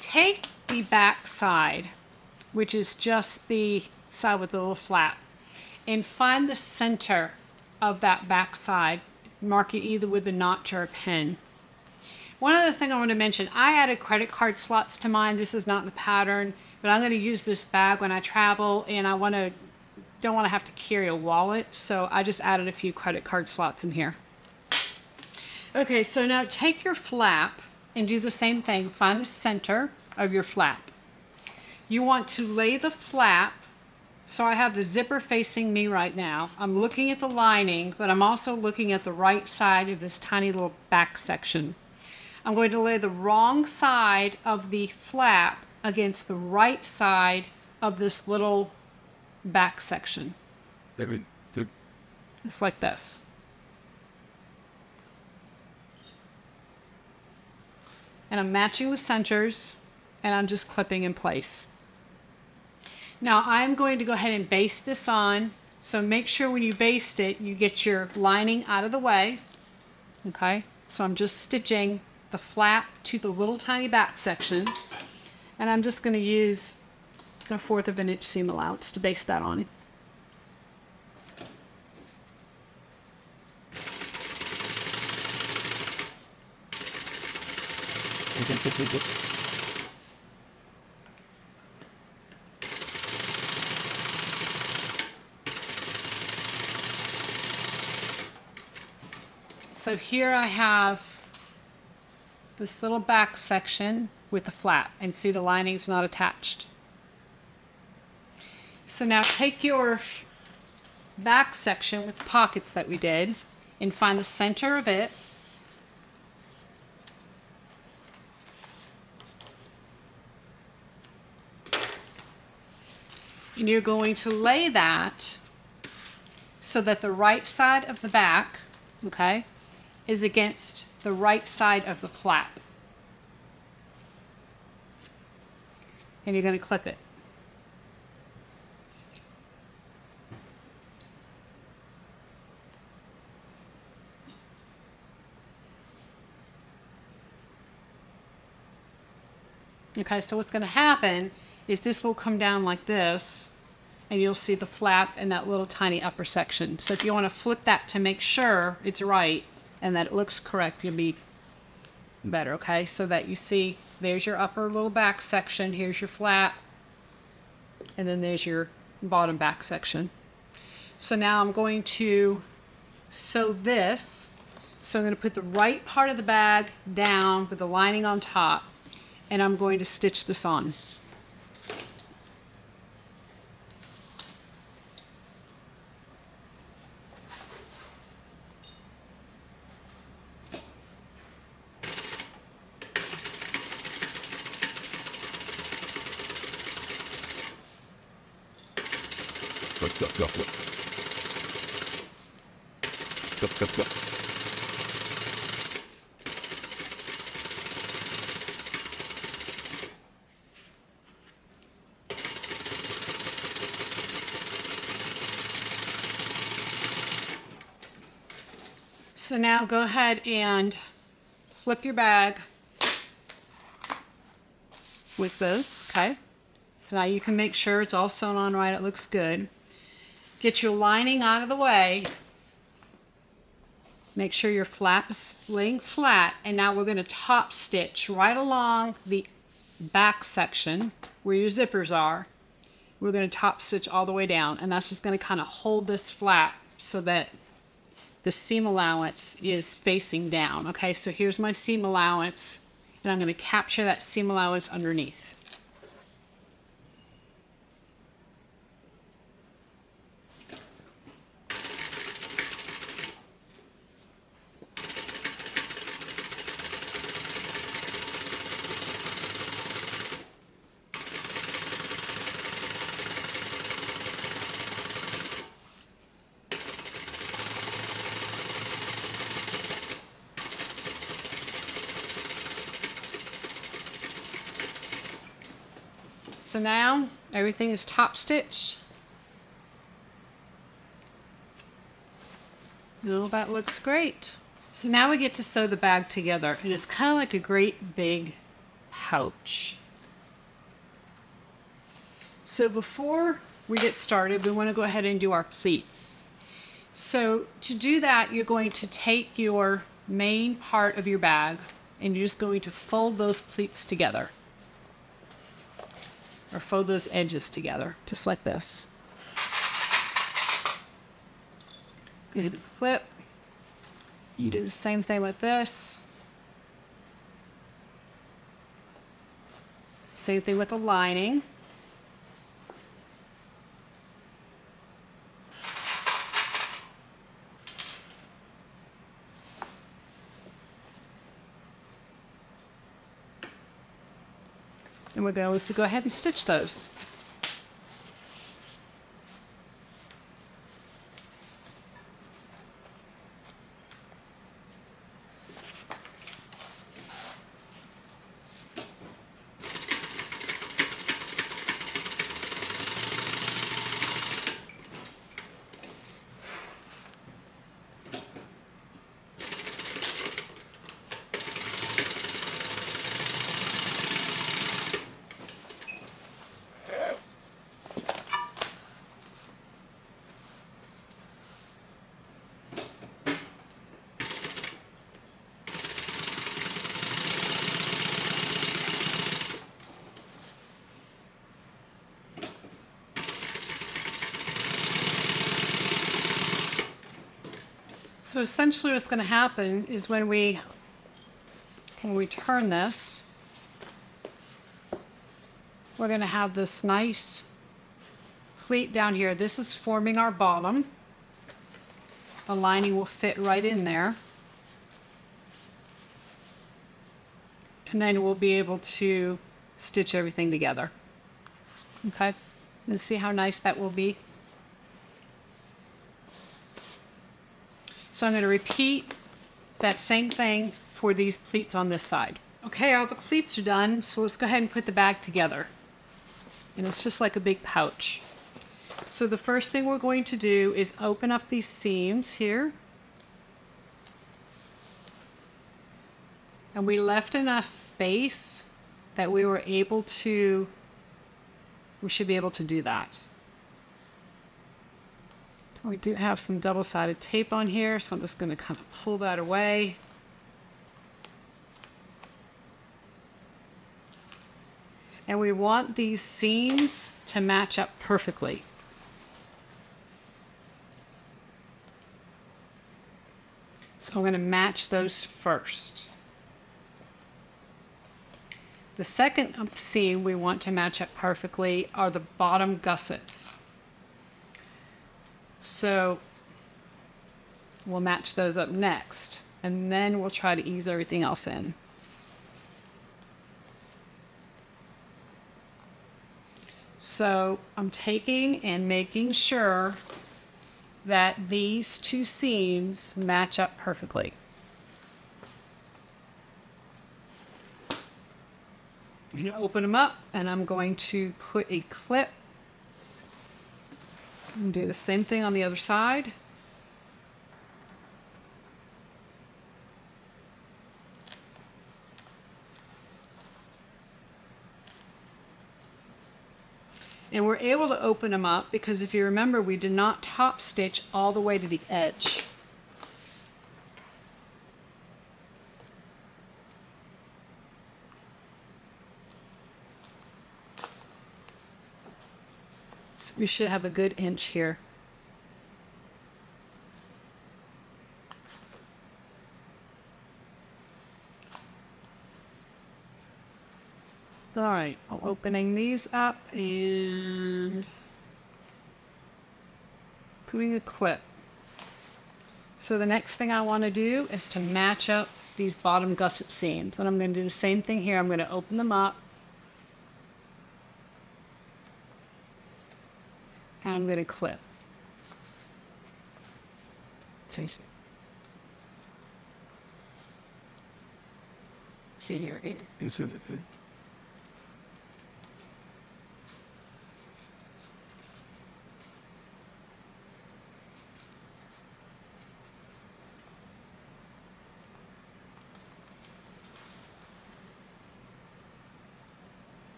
[SPEAKER 1] Take the back side, which is just the side with the little flap, and find the center of that back side. Mark it either with a notch or a pen. One other thing I want to mention, I added credit card slots to mine. This is not the pattern, but I'm going to use this bag when I travel, and don't want to have to carry a wallet, so I just added a few credit card slots in here. Okay, so now take your flap and do the same thing. Find the center of your flap. You want to lay the flap, so I have the zipper facing me right now. I'm looking at the lining, but I'm also looking at the right side of this tiny little back section. I'm going to lay the wrong side of the flap against the right side of this little back section. Just like this. And I'm matching the centers, and I'm just clipping in place. Now I'm going to go ahead and baste this on, so make sure when you baste it, you get your lining out of the way. Okay, so I'm just stitching the flap to the little tiny back section, and I'm just going to use a 1/4 of an inch seam allowance to baste that on. So here I have this little back section with the flap, and see the lining's not attached. So now take your back section with the pockets that we did and find the center of it. And you're going to lay that so that the right side of the back, okay, is against the right side of the flap. And you're going to clip it. Okay, so what's going to happen is this will come down like this, and you'll see the flap and that little tiny upper section. So if you want to flip that to make sure it's right and that it looks correct, you'll be better, okay? So that you see there's your upper little back section, here's your flap, and then there's your bottom back section. So now I'm going to sew this. So I'm going to put the right part of the bag down with the lining on top, and I'm going to stitch this on. So now go ahead and flip your bag with this, okay? So now you can make sure it's all sewn on right, it looks good. Get your lining out of the way. Make sure your flap is laying flat, and now we're going to top stitch right along the back section where your zippers are. We're going to top stitch all the way down, and that's just going to kind of hold this flat so that the seam allowance is facing down. Okay, so here's my seam allowance, and I'm going to capture that seam allowance underneath. So now everything is top stitched. Oh, that looks great. So now we get to sew the bag together, and it's kind of like a great big pouch. So before we get started, we want to go ahead and do our pleats. So to do that, you're going to take your main part of your bag and you're just going to fold those pleats together. Or fold those edges together, just like this. Good flip. You do the same thing with this. Same thing with the lining. And we're going to go ahead and stitch those. So essentially what's going to happen is when we turn this, we're going to have this nice pleat down here. This is forming our bottom. The lining will fit right in there. And then we'll be able to stitch everything together. Okay? And see how nice that will be. So I'm going to repeat that same thing for these pleats on this side. Okay, all the pleats are done, so let's go ahead and put the bag together. And it's just like a big pouch. So the first thing we're going to do is open up these seams here. And we left enough space that we should be able to do that. We do have some double-sided tape on here, so I'm just going to kind of pull that away. And we want these seams to match up perfectly. So I'm going to match those first. The second seam we want to match up perfectly are the bottom gussets. So we'll match those up next, and then we'll try to ease everything else in. So So I'm taking and making sure that these two seams match up perfectly. I'm going to open them up and I'm going to put a clip and do the same thing on the other side. And we're able to open them up because if you remember, we did not top stitch all the way to the edge. So we should have a good inch here. All right, opening these up and putting a clip. So the next thing I want to do is to match up these bottom gusset seams. And I'm going to do the same thing here. I'm going to open them up. And I'm going to clip. See here.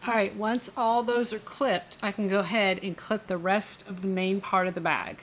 [SPEAKER 1] All right, once all those are clipped, I can go ahead and clip the rest of the main part of the bag.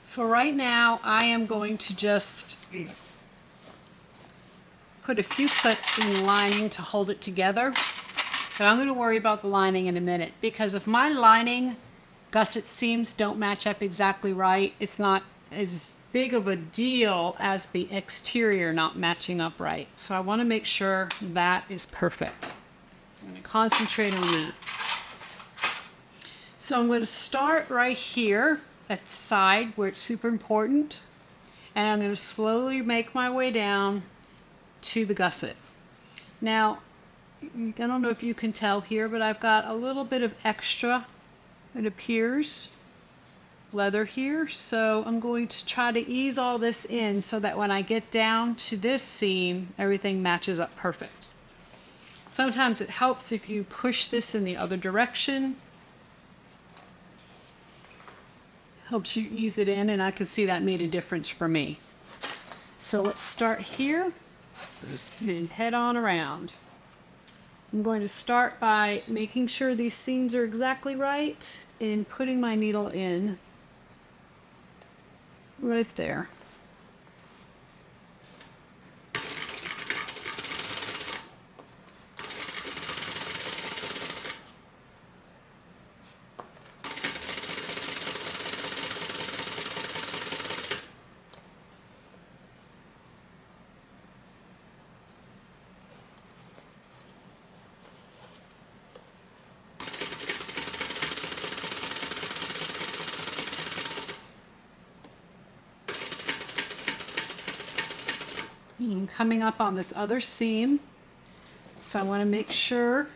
[SPEAKER 1] For right now, I am going to just put a few clips in the lining to hold it together. But I'm going to worry about the lining in a minute, because if my lining gusset seams don't match up exactly right, it's not as big of a deal as the exterior not matching up right. So I want to make sure that is perfect. So I'm going to concentrate on that. So I'm going to start right here at the side where it's super important, and I'm going to slowly make my way down to the gusset. Now, I don't know if you can tell here, but I've got a little bit of extra, it appears, leather here. So I'm going to try to ease all this in so that when I get down to this seam, everything matches up perfect. Sometimes it helps if you push this in the other direction. Helps you ease it in, and I can see that made a difference for me. So let's start here and head on around. I'm going to start by making sure these seams are exactly right and putting my needle in right there. I'm coming up on this other seam, so I want to make sure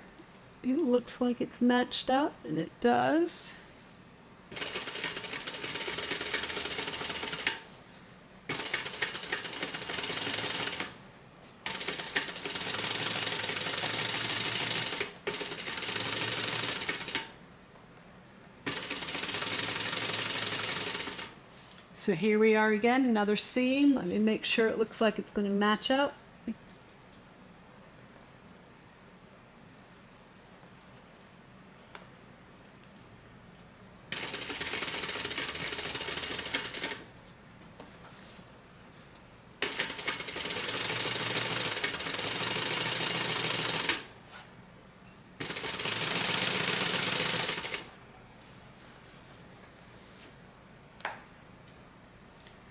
[SPEAKER 1] it looks like it's matched up, and it does. So here we are again, another seam. Let me make sure it looks like it's going to match up.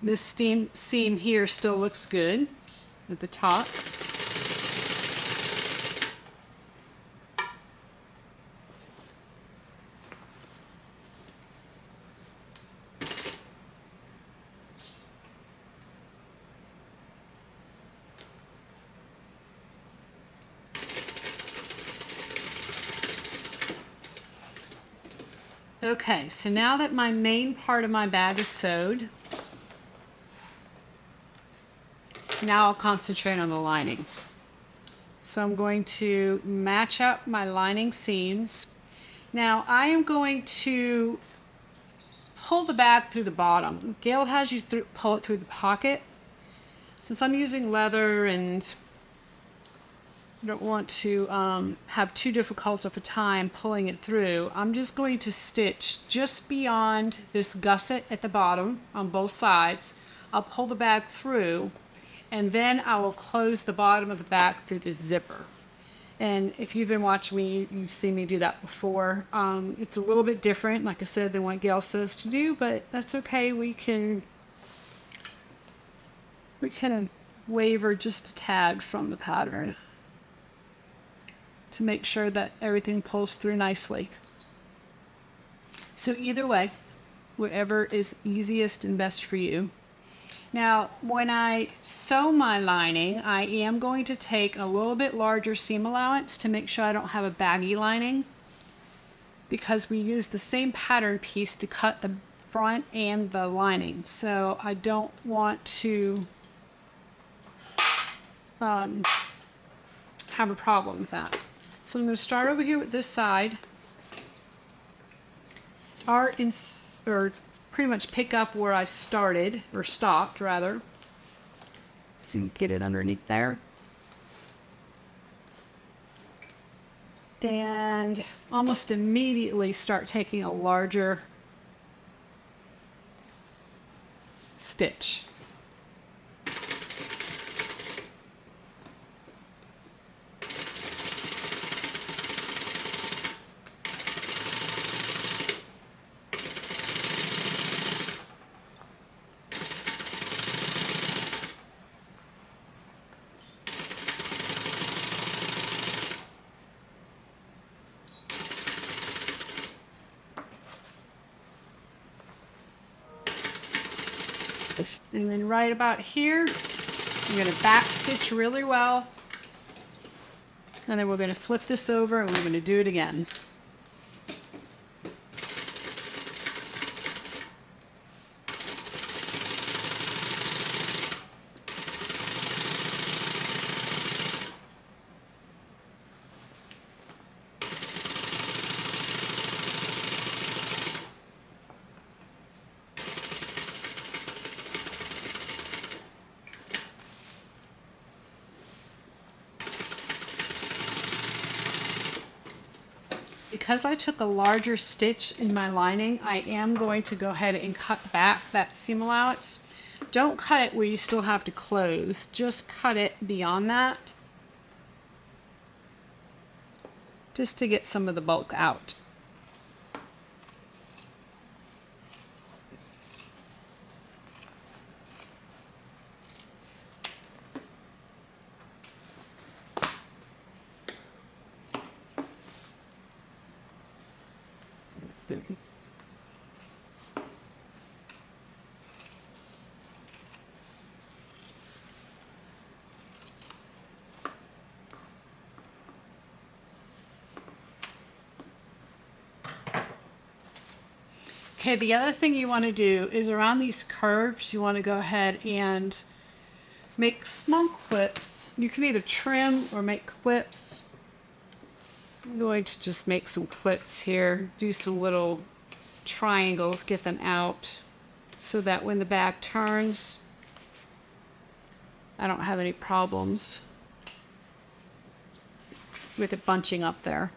[SPEAKER 1] This seam here still looks good at the top. Okay, so now that my main part of my bag is sewed, now I'll concentrate on the lining. So I'm going to match up my lining seams. Now I am going to pull the bag through the bottom. Gail has you pull it through the pocket. Since I'm using leather and I don't want to have too difficult of a time pulling it through, I'm just going to stitch just beyond this gusset at the bottom on both sides. I'll pull the bag through, and then I will close the bottom of the bag through the zipper. And if you've been watching me, you've seen me do that before. It's a little bit different, like I said, than what Gail says to do, but that's okay. We can waver just a tad from the pattern to make sure that everything pulls through nicely. So either way, whatever is easiest and best for you. Now, when I sew my lining, I am going to take a little bit larger seam allowance to make sure I don't have a baggy lining, because we use the same pattern piece to cut the front and the lining. So I don't want to have a problem with that. So I'm going to start over here with this side. Pretty much pick up where I started, or stopped rather. So get it underneath there. And almost immediately start taking a larger stitch. And then right about here, I'm going to back stitch really well. And then we're going to flip this over and we're going to do it again. Because I took a larger stitch in my lining, I am going to go ahead and cut back that seam allowance. Don't cut it where you still have to close, just cut it beyond that, just to get some of the bulk out. Okay, the other thing you want to do is around these curves, you want to go ahead and make small clips. You can either trim or make clips. I'm going to just make some clips here, do some little triangles, get them out. so that when the bag turns, I don't have any problems with it bunching up there.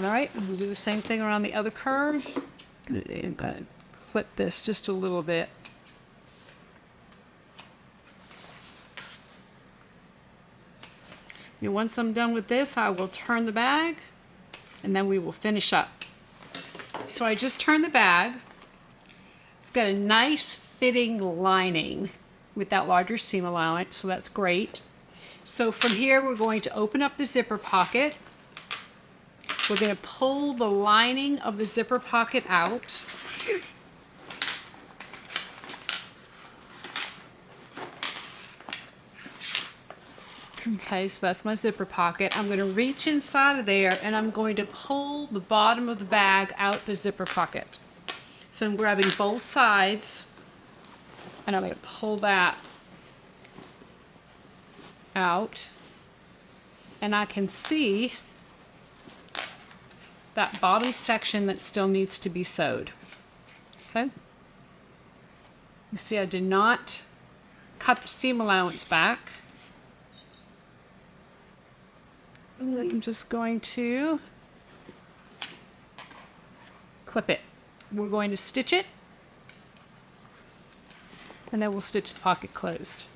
[SPEAKER 1] All right, we'll do the same thing around the other curve. I'm gonna clip this just a little bit. And once I'm done with this, I will turn the bag and then we will finish up. So I just turned the bag. It's got a nice fitting lining with that larger seam allowance, so that's great. So from here, we're going to open up the zipper pocket. We're going to pull the lining of the zipper pocket out. Okay, so that's my zipper pocket. I'm going to reach inside of there and I'm going to pull the bottom of the bag out the zipper pocket. So I'm grabbing both sides and I'm going to pull that out. And I can see that bottom section that still needs to be sewed. Okay. You see I did not cut the seam allowance back. I'm just going to clip it. We're going to stitch it and then we'll stitch the pocket closed.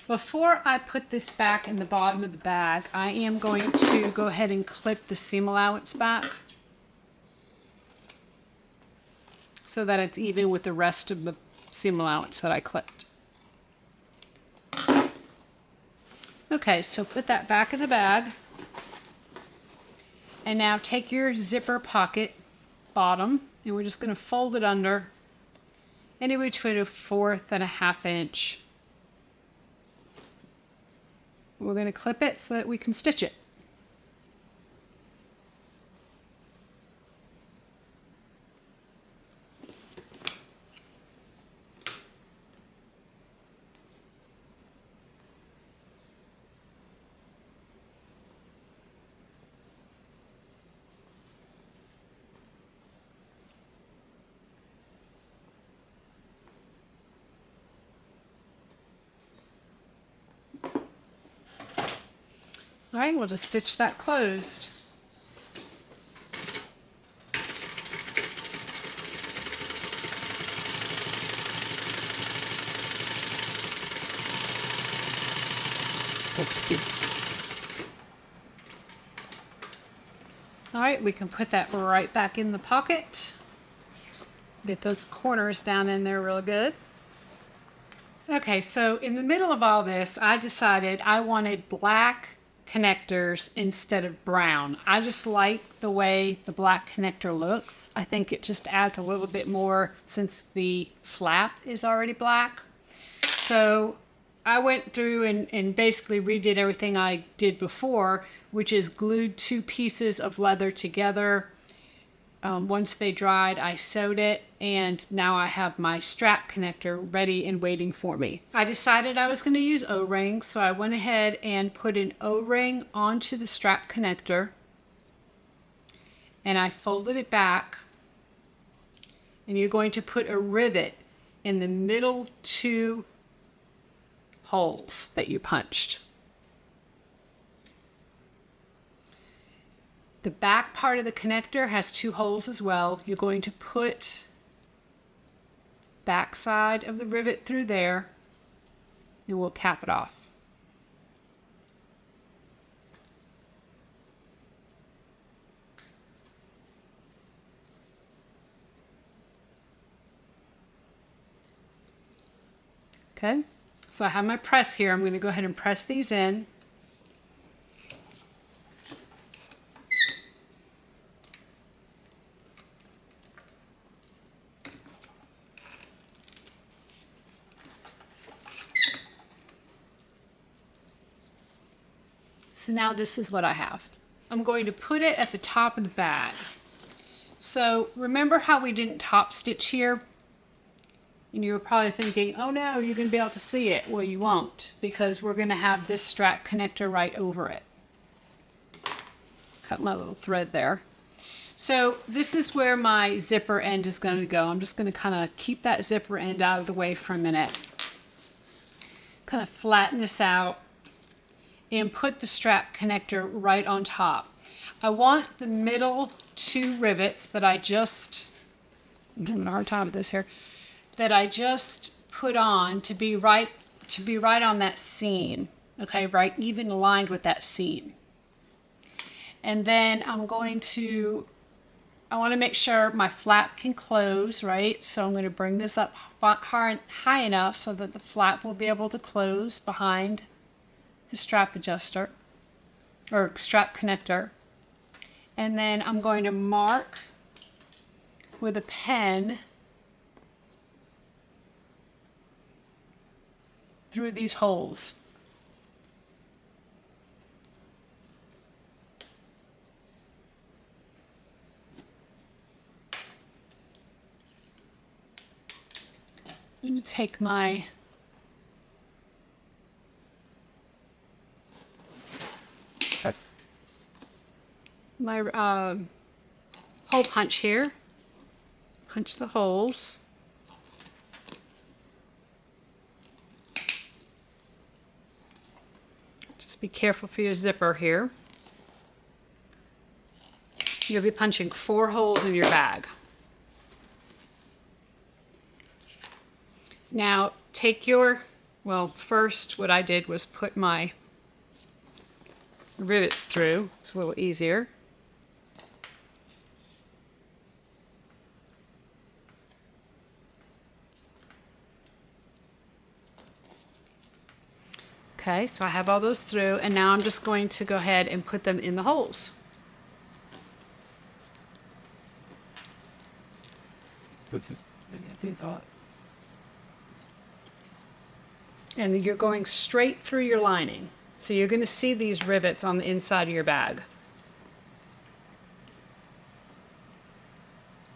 [SPEAKER 1] Before I put this back in the bottom of the bag, I am going to go ahead and clip the seam allowance back so that it's even with the rest of the seam allowance that I clipped. Okay, so put that back in the bag. And now take your zipper pocket bottom and we're just going to fold it under anywhere between 1/4 and 1/2 inch. We're going to clip it so that we can stitch it. All right, we'll just stitch that closed. All right, we can put that right back in the pocket. Get those corners down in there real good. Okay, so in the middle of all this, I decided I wanted black connectors instead of brown. I just like the way the black connector looks. I think it just adds a little bit more since the flap is already black. So I went through and basically redid everything I did before, which is glued 2 pieces of leather together. Once they dried, I sewed it, and now I have my strap connector ready and waiting for me. I decided I was going to use O-rings, so I went ahead and put an O-ring onto the strap connector, and I folded it back, and you're going to put a rivet in the middle 2 holes that you punched. The back part of the connector has 2 holes as well. You're going to put back side of the rivet through there and we'll cap it off. Okay, so I have my press here. I'm going to go ahead and press these in. So now this is what I have. I'm going to put it at the top of the bag. So remember how we didn't top stitch here? And you were probably thinking, oh no, you're going to be able to see it. Well, you won't, because we're going to have this strap connector right over it. Cut my little thread there. So this is where my zipper end is going to go. I'm just going to kind of keep that zipper end out of the way for a minute. Kind of flatten this out and put the strap connector right on top. I want the middle 2 rivets that I just, I'm having a hard time with this here, that I just put on to be right on that seam. Okay, right even aligned with that seam. And then I want to make sure my flap can close, right? So I'm going to bring this up high enough so that the flap will be able to close behind the strap adjuster or strap connector. And then I'm going to mark with a pen through these holes. I'm going to take my hole punch here. Punch the holes. Just be careful for your zipper here. You'll be punching 4 holes in your bag. Now take your, well, first what I did was put my rivets through. It's a little easier. Okay, so I have all those through, and now I'm just going to go ahead and put them in the holes. And you're going straight through your lining. So you're going to see these rivets on the inside of your bag.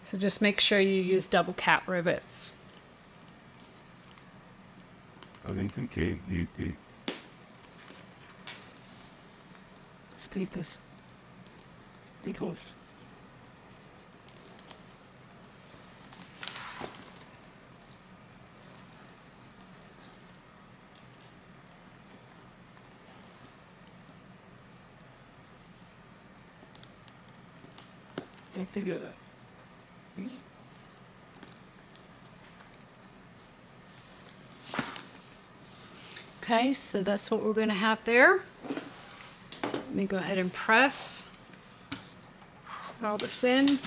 [SPEAKER 1] So just make sure you use double cap rivets.
[SPEAKER 3] Speakers. Because get together.
[SPEAKER 1] Okay, so that's what we're going to have there. Let me go ahead and press all this in.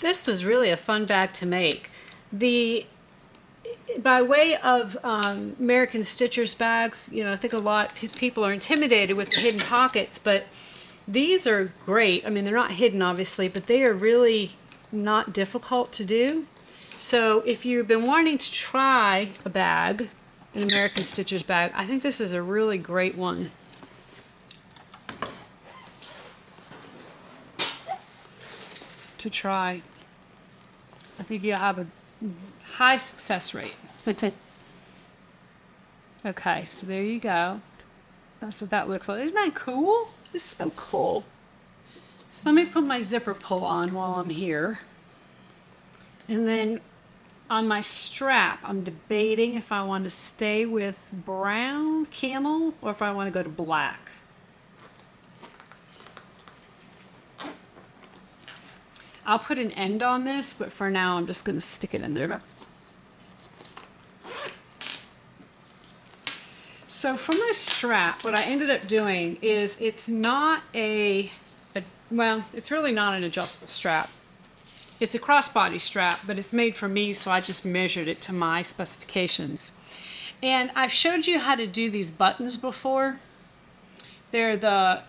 [SPEAKER 1] This was really a fun bag to make. By way of American Stitchers bags, you know, I think a lot of people are intimidated with the hidden pockets, but these are great. I mean, they're not hidden, obviously, but they are really not difficult to do. So if you've been wanting to try a bag, an American Stitchers bag, I think this is a really great one. To try. I think you'll have a high success rate. Okay, so there you go. That's what that looks like. Isn't that cool? This is so cool. So let me put my zipper pull on while I'm here. And then on my strap, I'm debating if I want to stay with brown camel or if I want to go to black. I'll put an end on this, but for now I'm just going to stick it in there. So for my strap, what I ended up doing is it's not well, it's really not an adjustable strap. It's a crossbody strap, but it's made for me, so I just measured it to my specifications. And I've showed you how to do these buttons before. They're the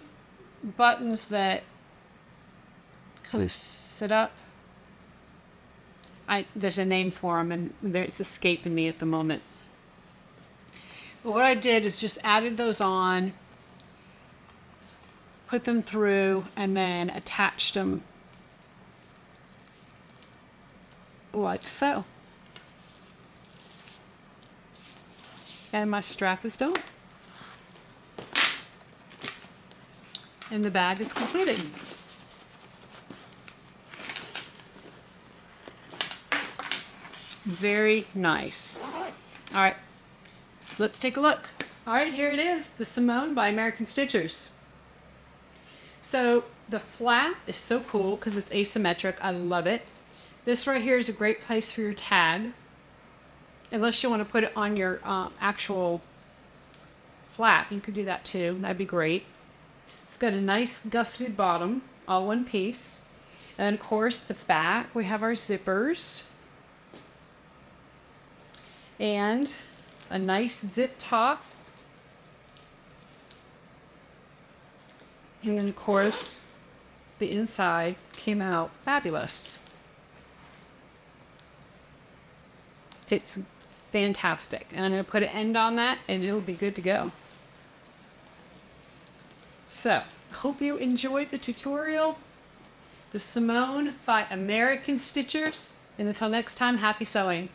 [SPEAKER 1] buttons that kind of sit up. There's a name for them, and it's escaping me at the moment. But what I did is just added those on, put them through, and then attached them like so. And my strap is done. And the bag is completed. Very nice. All right, let's take a look. All right, here it is, the Simone by American Stitchers. So the flap is so cool because it's asymmetric. I love it. This right here is a great place for your tag, unless you want to put it on your actual flap. You could do that too. That'd be great. It's got a nice gusseted bottom, all one piece. And of course, the back, we have our zippers. And a nice zip top. And then of course, the inside came out fabulous. Fits fantastic. And I'm going to put an end on that and it'll be good to go. So, hope you enjoyed the tutorial. The Simone by American Stitchers. And until next time, happy sewing.